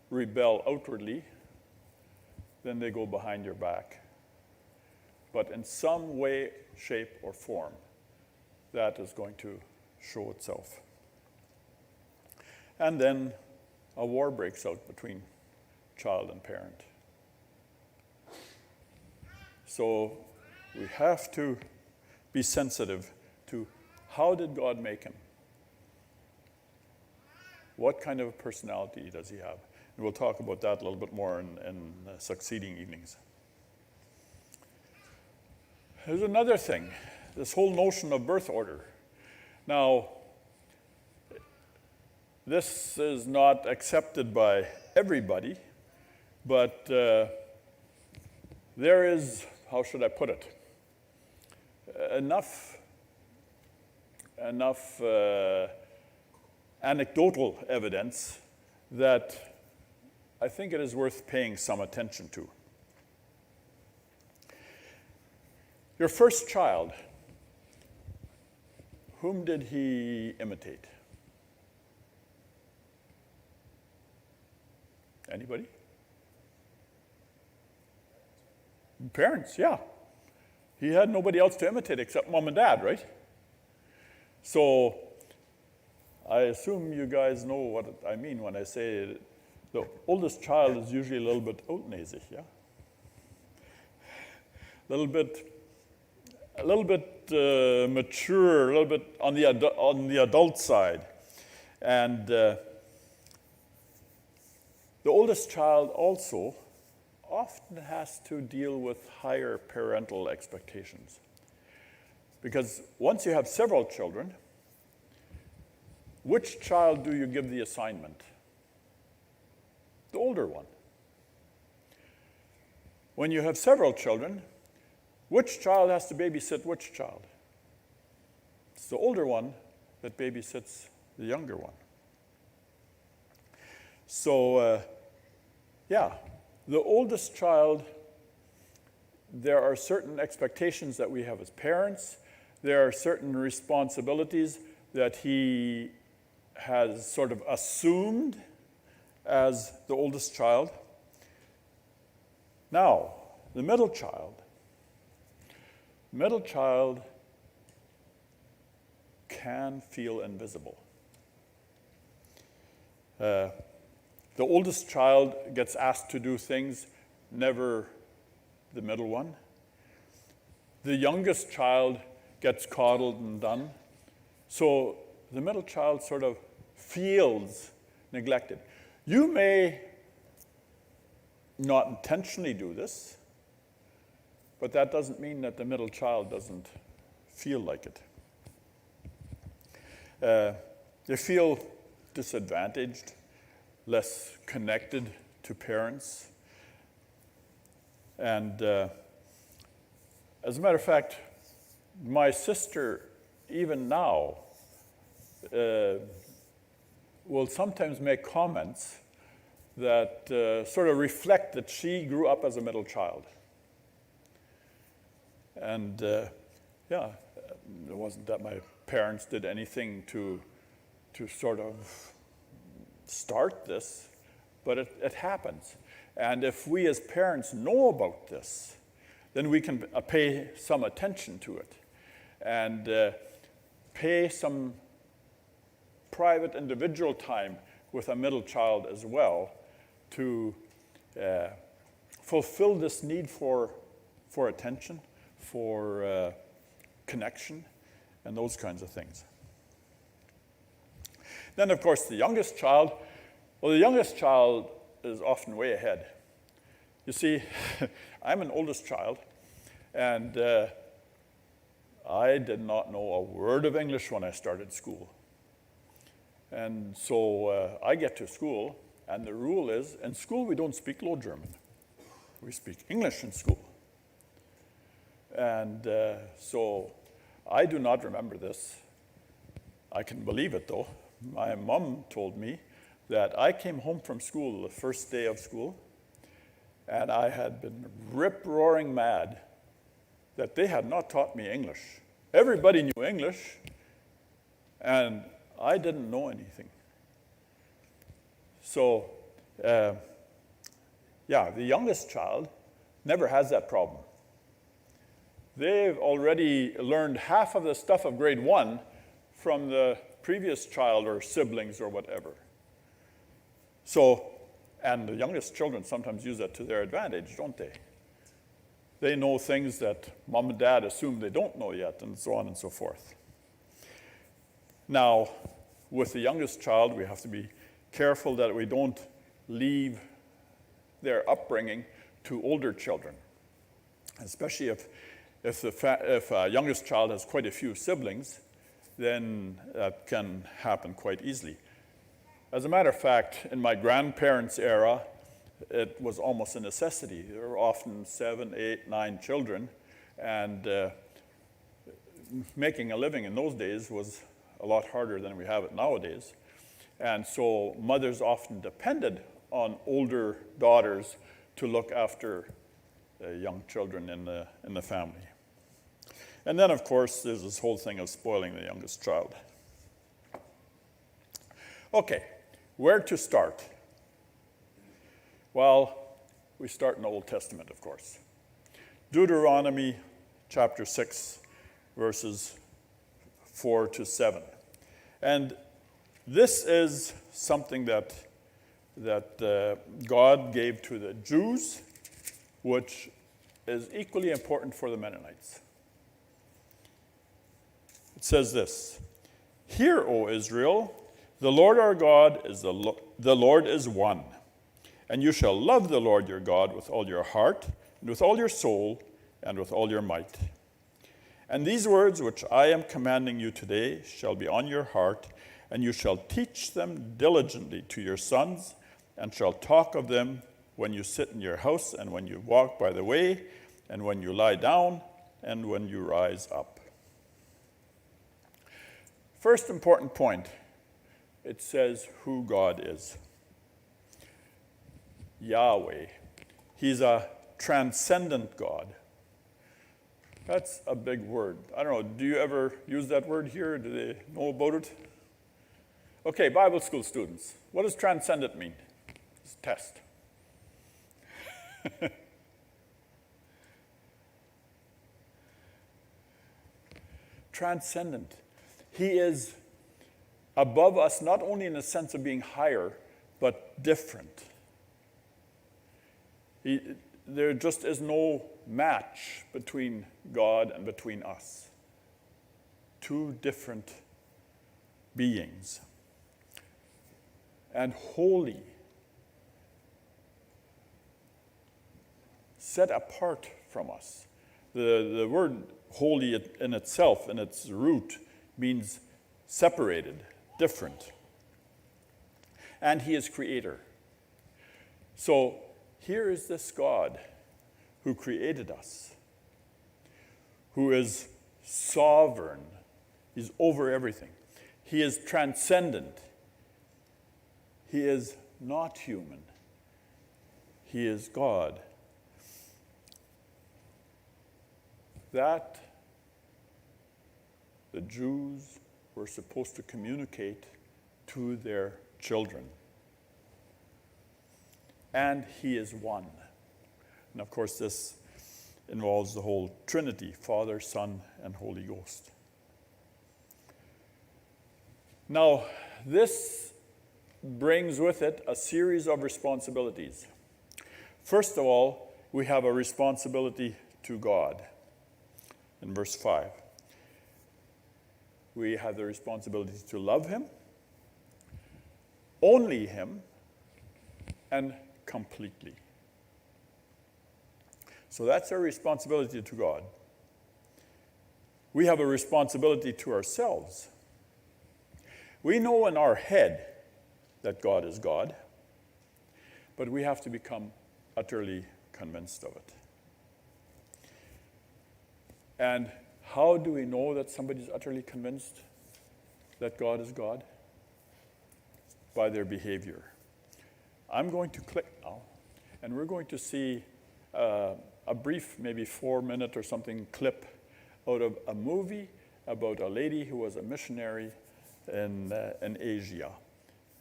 Speaker 1: rebel outwardly, then they go behind your back. But in some way, shape, or form, that is going to show itself. And then a war breaks out between child and parent. So we have to be sensitive to how did God make him? What kind of a personality does he have? And we'll talk about that a little bit more in succeeding evenings. There's another thing, this whole notion of birth order. Now, this is not accepted by everybody, but there is, how should I put it, enough enough anecdotal evidence that I think it is worth paying some attention to. Your first child, whom did he imitate? Anybody? Parents, yeah. He had nobody else to imitate except mom and dad, right? So I assume you guys know what I mean when I say the oldest child is usually a little bit uitnäsig, yeah? A little bit mature, a little bit on the adult side. And the oldest child also often has to deal with higher parental expectations. Because once you have several children, which child do you give the assignment? The older one. When you have several children, which child has to babysit which child? It's the older one that babysits the younger one. So, the oldest child, there are certain expectations that we have as parents. There are certain responsibilities that he has sort of assumed as the oldest child. Now, the middle child can feel invisible. The oldest child gets asked to do things, never the middle one. The youngest child gets coddled and done. So the middle child sort of feels neglected. You may not intentionally do this, but that doesn't mean that the middle child doesn't feel like it. They feel disadvantaged, less connected to parents. And as a matter of fact, my sister, even now, will sometimes make comments that sort of reflect that she grew up as a middle child. And it wasn't that my parents did anything to sort of start this, but it happens. And if we as parents know about this, then we can pay some attention to it and pay some private individual time with a middle child as well to fulfill this need for attention, for connection, and those kinds of things. Then, of course, the youngest child is often way ahead. You see, I'm an oldest child, and I did not know a word of English when I started school. And so I get to school, and the rule is, in school we don't speak Low German. We speak English in school. And so I do not remember this. I can believe it, though. My mom told me that I came home from school the first day of school, and I had been rip-roaring mad that they had not taught me English. Everybody knew English, and I didn't know anything. So, the youngest child never has that problem. They've already learned half of the stuff of grade 1 from the previous child or siblings or whatever. So, and the youngest children sometimes use that to their advantage, don't they? They know things that mom and dad assume they don't know yet, and so on and so forth. Now, with the youngest child, we have to be careful that we don't leave their upbringing to older children, especially if a youngest child has quite a few siblings, then that can happen quite easily. As a matter of fact, in my grandparents' era, it was almost a necessity. There were often 7, 8, 9 children, and making a living in those days was a lot harder than we have it nowadays. And so mothers often depended on older daughters to look after young children in the family. And then, of course, there's this whole thing of spoiling the youngest child. Okay, where to start? Well, we start in the Old Testament, of course. Deuteronomy chapter 6, verses 4 to 7. And this is something that God gave to the Jews, which is equally important for the Mennonites. It says this: "Hear, O Israel, the Lord our God is the Lord is one, and you shall love the Lord your God with all your heart, and with all your soul, and with all your might. And these words which I am commanding you today shall be on your heart, and you shall teach them diligently to your sons, and shall talk of them when you sit in your house, and when you walk by the way, and when you lie down, and when you rise up." First important point, it says who God is. Yahweh. He's a transcendent God. That's a big word. I don't know, do you ever use that word here? Do they know about it? Okay, Bible school students, what does transcendent mean? It's a test. Transcendent. He is above us, not only in the sense of being higher, but different. There just is no match between God and between us. Two different beings. And holy. Set apart from us. The word holy in itself, in its root, means separated, different. And he is creator. So here is this God who created us, who is sovereign. He's over everything. He is transcendent. He is not human. He is God. That the Jews were supposed to communicate to their children. And he is one. And of course, this involves the whole Trinity, Father, Son, and Holy Ghost. Now, this brings with it a series of responsibilities. First of all, we have a responsibility to God. In verse 5, we have the responsibility to love him, only him, and completely. So that's our responsibility to God. We have a responsibility to ourselves. We know in our head that God is God, but we have to become utterly convinced of it. And how do we know that somebody's utterly convinced that God is God? By their behavior. I'm going to click now, and we're going to see a brief, maybe 4-minute or something clip out of a movie about a lady who was a missionary in Asia.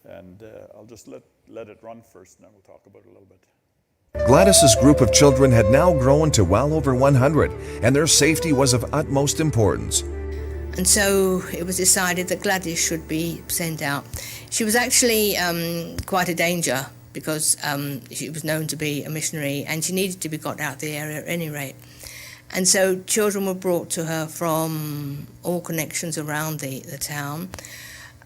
Speaker 1: And I'll just let it run first, and then we'll talk about it a little bit.
Speaker 6: Gladys's group of children had now grown to well over 100, and their safety was of utmost importance.
Speaker 7: And so it was decided that Gladys should be sent out. She was actually quite a danger because she was known to be a missionary and she needed to be got out of the area at any rate. And so children were brought to her from all connections around the town.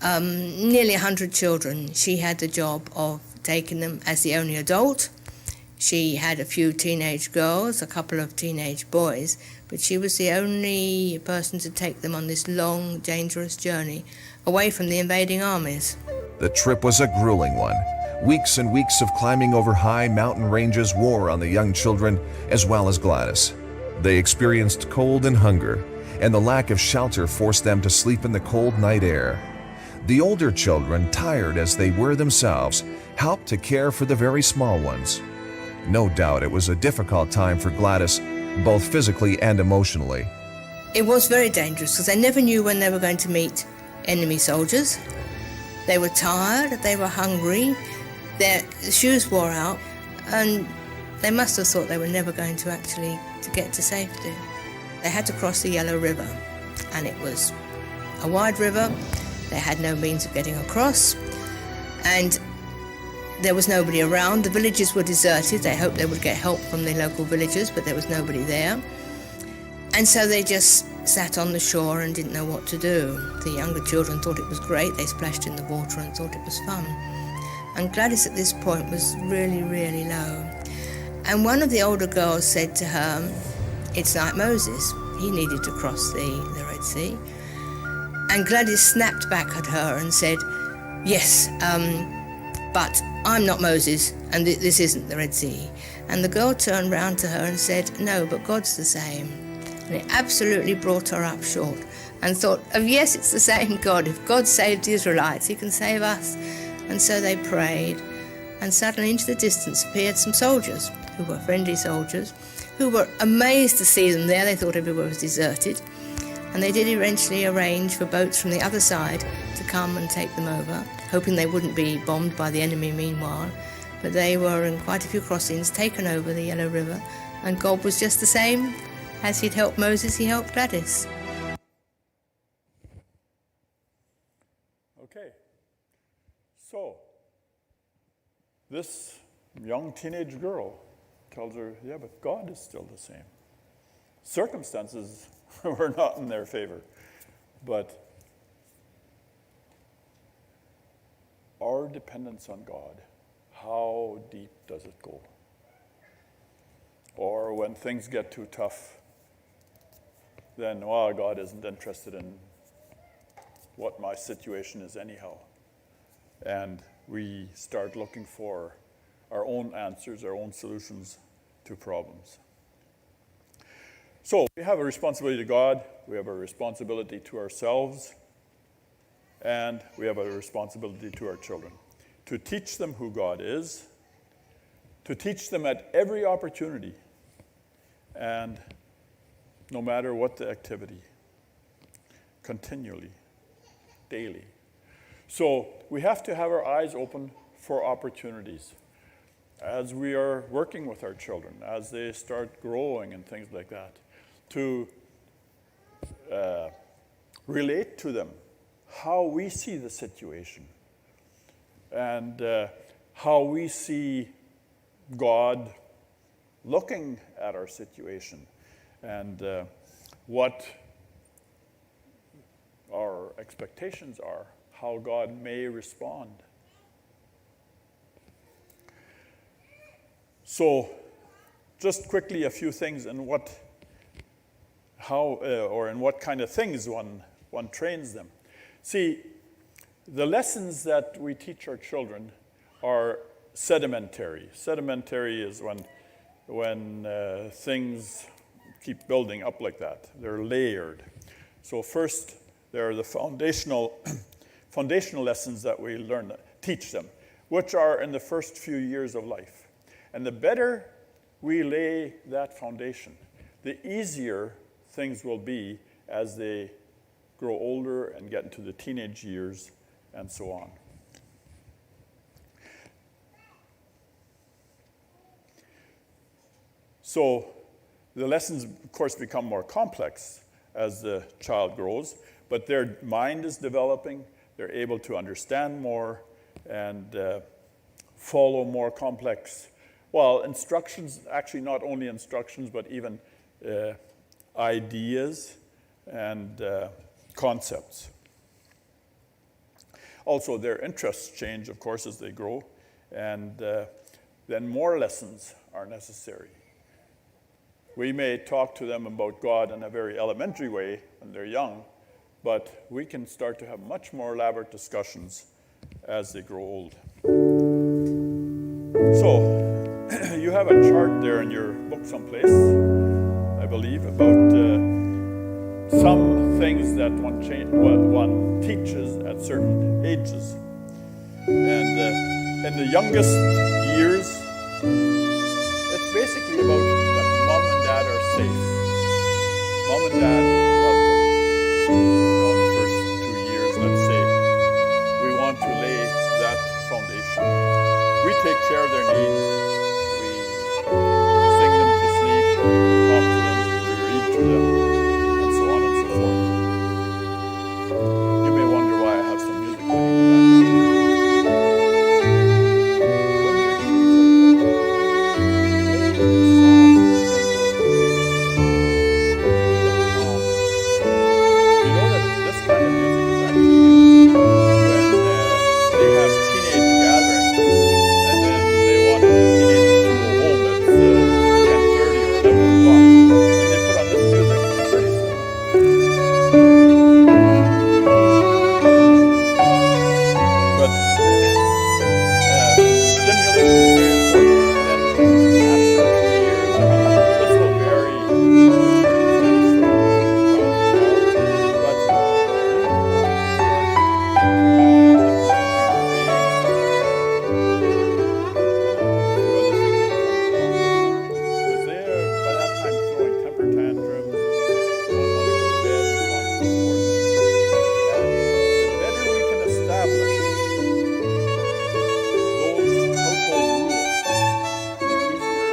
Speaker 7: Nearly 100 children. She had the job of taking them as the only adult. She had a few teenage girls, a couple of teenage boys, but she was the only person to take them on this long, dangerous journey away from the invading armies.
Speaker 6: The trip was a grueling one. Weeks and weeks of climbing over high mountain ranges wore on the young children as well as Gladys. They experienced cold and hunger, and the lack of shelter forced them to sleep in the cold night air. The older children, tired as they were themselves, helped to care for the very small ones. No doubt it was a difficult time for Gladys, both physically and emotionally.
Speaker 7: It was very dangerous because they never knew when they were going to meet enemy soldiers. They were tired, they were hungry, their shoes wore out, and they must have thought they were never going to actually to get to safety. They had to cross the Yellow River, and it was a wide river. They had no means of getting across, and there was nobody around. The villages were deserted. They hoped they would get help from the local villagers, but there was nobody there. And so they just sat on the shore and didn't know what to do. The younger children thought it was great. They splashed in the water and thought it was fun. And Gladys at this point was really, really low. And one of the older girls said to her, "It's like Moses. He needed to cross the Red Sea." And Gladys snapped back at her and said, "Yes, but I'm not Moses, and this isn't the Red Sea." And the girl turned round to her and said, "No, but God's the same." And it absolutely brought her up short, and thought, "Oh yes, it's the same God. If God saved the Israelites, he can save us." And so they prayed, and suddenly into the distance appeared some soldiers, who were friendly soldiers, who were amazed to see them there. They thought everywhere was deserted. And they did eventually arrange for boats from the other side to come and take them over, hoping they wouldn't be bombed by the enemy meanwhile. But they were in quite a few crossings taken over the Yellow River, and God was just the same. As he'd helped Moses, he helped Gladys.
Speaker 1: Okay. So, this young teenage girl tells her, yeah, but God is still the same. Circumstances were not in their favor. But our dependence on God, how deep does it go? Or when things get too tough, then, well, God isn't interested in what my situation is anyhow. And we start looking for our own answers, our own solutions to problems. So we have a responsibility to God, we have a responsibility to ourselves, and we have a responsibility to our children. To teach them who God is, to teach them at every opportunity, and no matter what the activity, continually, daily. So we have to have our eyes open for opportunities as we are working with our children, as they start growing and things like that, to relate to them how we see the situation and how we see God looking at our situation and what our expectations are, how God may respond. So, just quickly a few things in what kind of things one trains them. See, the lessons that we teach our children are sedimentary. Sedimentary is when things keep building up like that. They're layered. So first, there are the foundational lessons that we teach them, which are in the first few years of life. And the better we lay that foundation, the easier things will be as they grow older and get into the teenage years and so on. So the lessons, of course, become more complex as the child grows, but their mind is developing, they're able to understand more and follow more complex, instructions, actually not only instructions, but even ideas and concepts. Also, their interests change, of course, as they grow, and then more lessons are necessary. We may talk to them about God in a very elementary way when they're young, but we can start to have much more elaborate discussions as they grow old. So, you have a chart there in your book someplace, I believe, about some things that one teaches at certain ages. And in the youngest years, it's basically about that mom and dad are safe. Mom and dad love them. In the first 2 years, let's say, we want to lay that foundation. We take care of their needs. We sing them to sleep, talk to them, we read to them, and so on and so forth. You may wonder why I have some music playing in the background. You know that this kind of music is actually used when they have teenage gatherings, and then they want the teenagers to go home at 10:30 or 11 o'clock, and they put on this music. It's pretty simple. But stimulation is very important. Then after 2 years, I mean, this will vary circumstance from child to child, but you want to start a few other things that come along with it. Because they're, by that time, throwing temper tantrums, don't want to go to bed, and so on and so forth. And the better we can establish those household rules, the easier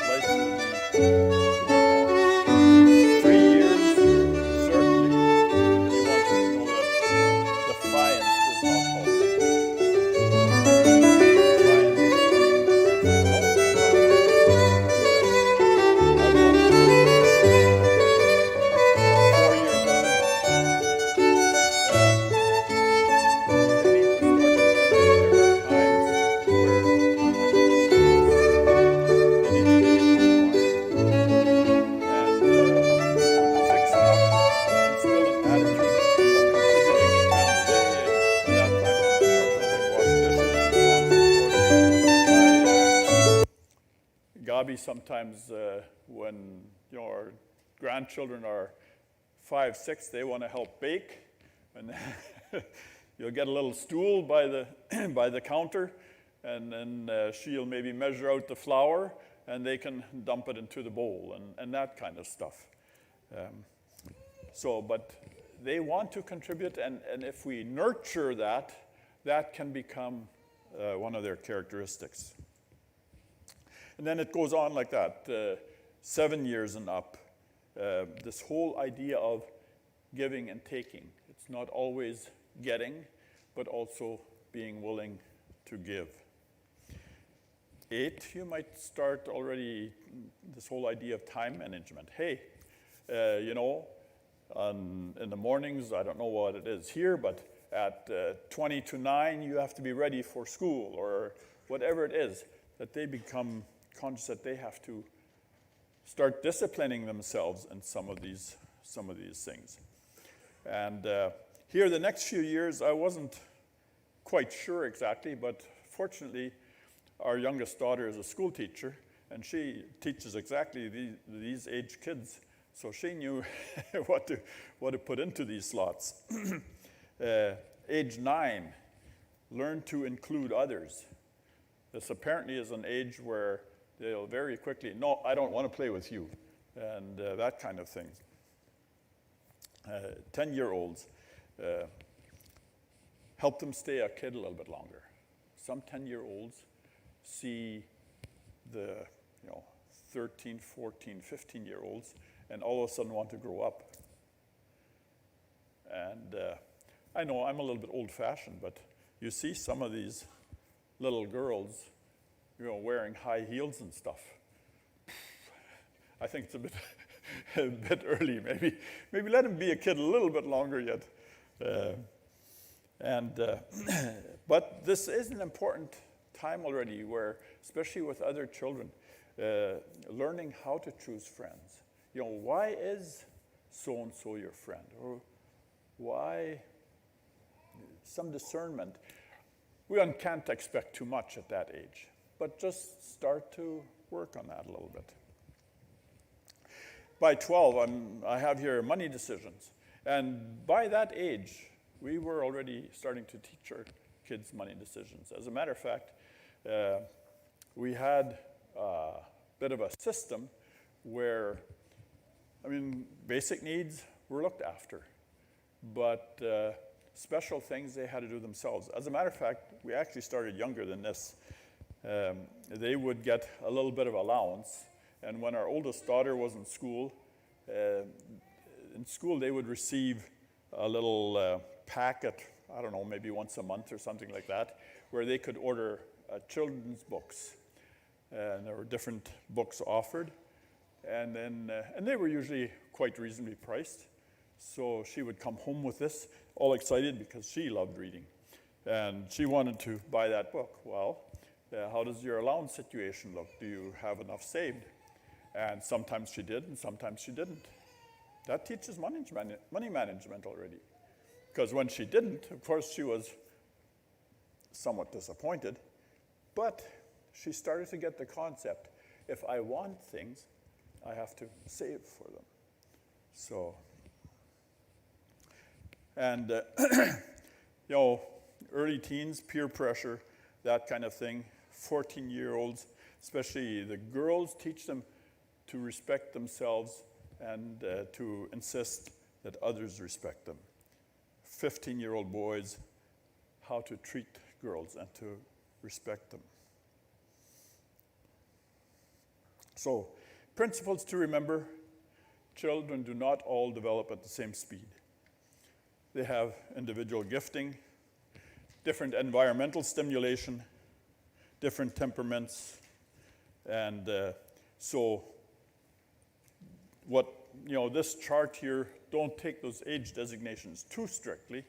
Speaker 1: life will be going on. 3 years, certainly, you want to know that defiance is not tolerated. Defiance is something that says, no, I'm not going to do this. I belong to this place. 4 years old, they need to start to learn that there are times where I can be serious. They need to get into the quiet. And 6 and up, instill an attitude of contributing around the day. By that time, you can start helping wash dishes and so on and so forth. Gabi sometimes, when our grandchildren are 5, 6, they want to help bake, and you'll get a little stool by the by the counter, and then she'll maybe measure out the flour, and they can dump it into the bowl, and that kind of stuff. But they want to contribute, and if we nurture that, that can become one of their characteristics. And then it goes on like that, 7 years and up. This whole idea of giving and taking. It's not always getting, but also being willing to give. 8, you might start already this whole idea of time management. Hey, in the mornings, I don't know what it is here, but at 20 to 9, you have to be ready for school, or whatever it is, that they become conscious that they have to start disciplining themselves in some of these things. And here, the next few years, I wasn't quite sure exactly, but fortunately, our youngest daughter is a school teacher, and she teaches exactly these age kids, so she knew what to put into these slots. Age 9, learn to include others. This apparently is an age where they'll very quickly, no, I don't want to play with you, and that kind of thing. 10-year-olds, help them stay a kid a little bit longer. Some 10-year-olds see the 13, 14, 15-year-olds, and all of a sudden want to grow up. And I know I'm a little bit old-fashioned, but you see some of these little girls, wearing high heels and stuff. I think it's a bit early. Maybe let him be a kid a little bit longer yet. But this is an important time already, where, especially with other children, learning how to choose friends. Why is so and so your friend, or why? Some discernment. We can't expect too much at that age, but just start to work on that a little bit. by 12, I have here money decisions. And by that age, we were already starting to teach our kids money decisions. As a matter of fact, we had a bit of a system where, basic needs were looked after, but special things they had to do themselves. As a matter of fact, we actually started younger than this. They would get a little bit of allowance, and when our oldest daughter was in school they would receive a little packet, I don't know, maybe once a month or something like that, where they could order children's books. And there were different books offered, and they were usually quite reasonably priced. So she would come home with this, all excited because she loved reading. And she wanted to buy that book. Well, how does your allowance situation look? Do you have enough saved? And sometimes she did, and sometimes she didn't. That teaches money management already. Because when she didn't, of course, she was somewhat disappointed, but she started to get the concept. If I want things, I have to save for them. So, and early teens, peer pressure, that kind of thing. 14-year-olds, especially the girls, teach them to respect themselves and to insist that others respect them. 15-year-old boys, how to treat girls and to respect them. So, principles to remember: children do not all develop at the same speed. They have individual gifting, different environmental stimulation, different temperaments, and so this chart here, don't take those age designations too strictly,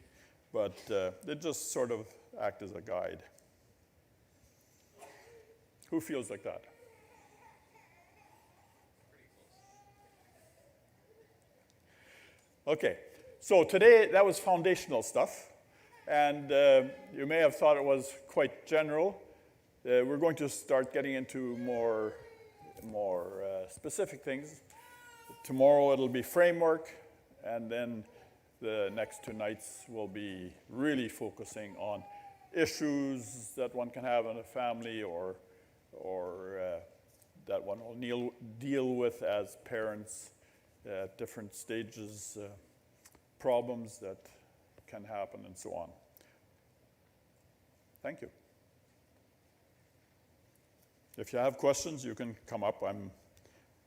Speaker 1: but they just sort of act as a guide. Who feels like that? Okay, so today that was foundational stuff, and you may have thought it was quite general. We're going to start getting into more specific things. Tomorrow it'll be framework, and then the next 2 nights will be really focusing on issues that one can have in a family or that one will deal with as parents at different stages, problems that can happen, and so on. Thank you. If you have questions, you can come up. I'm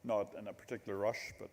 Speaker 1: not in a particular rush, but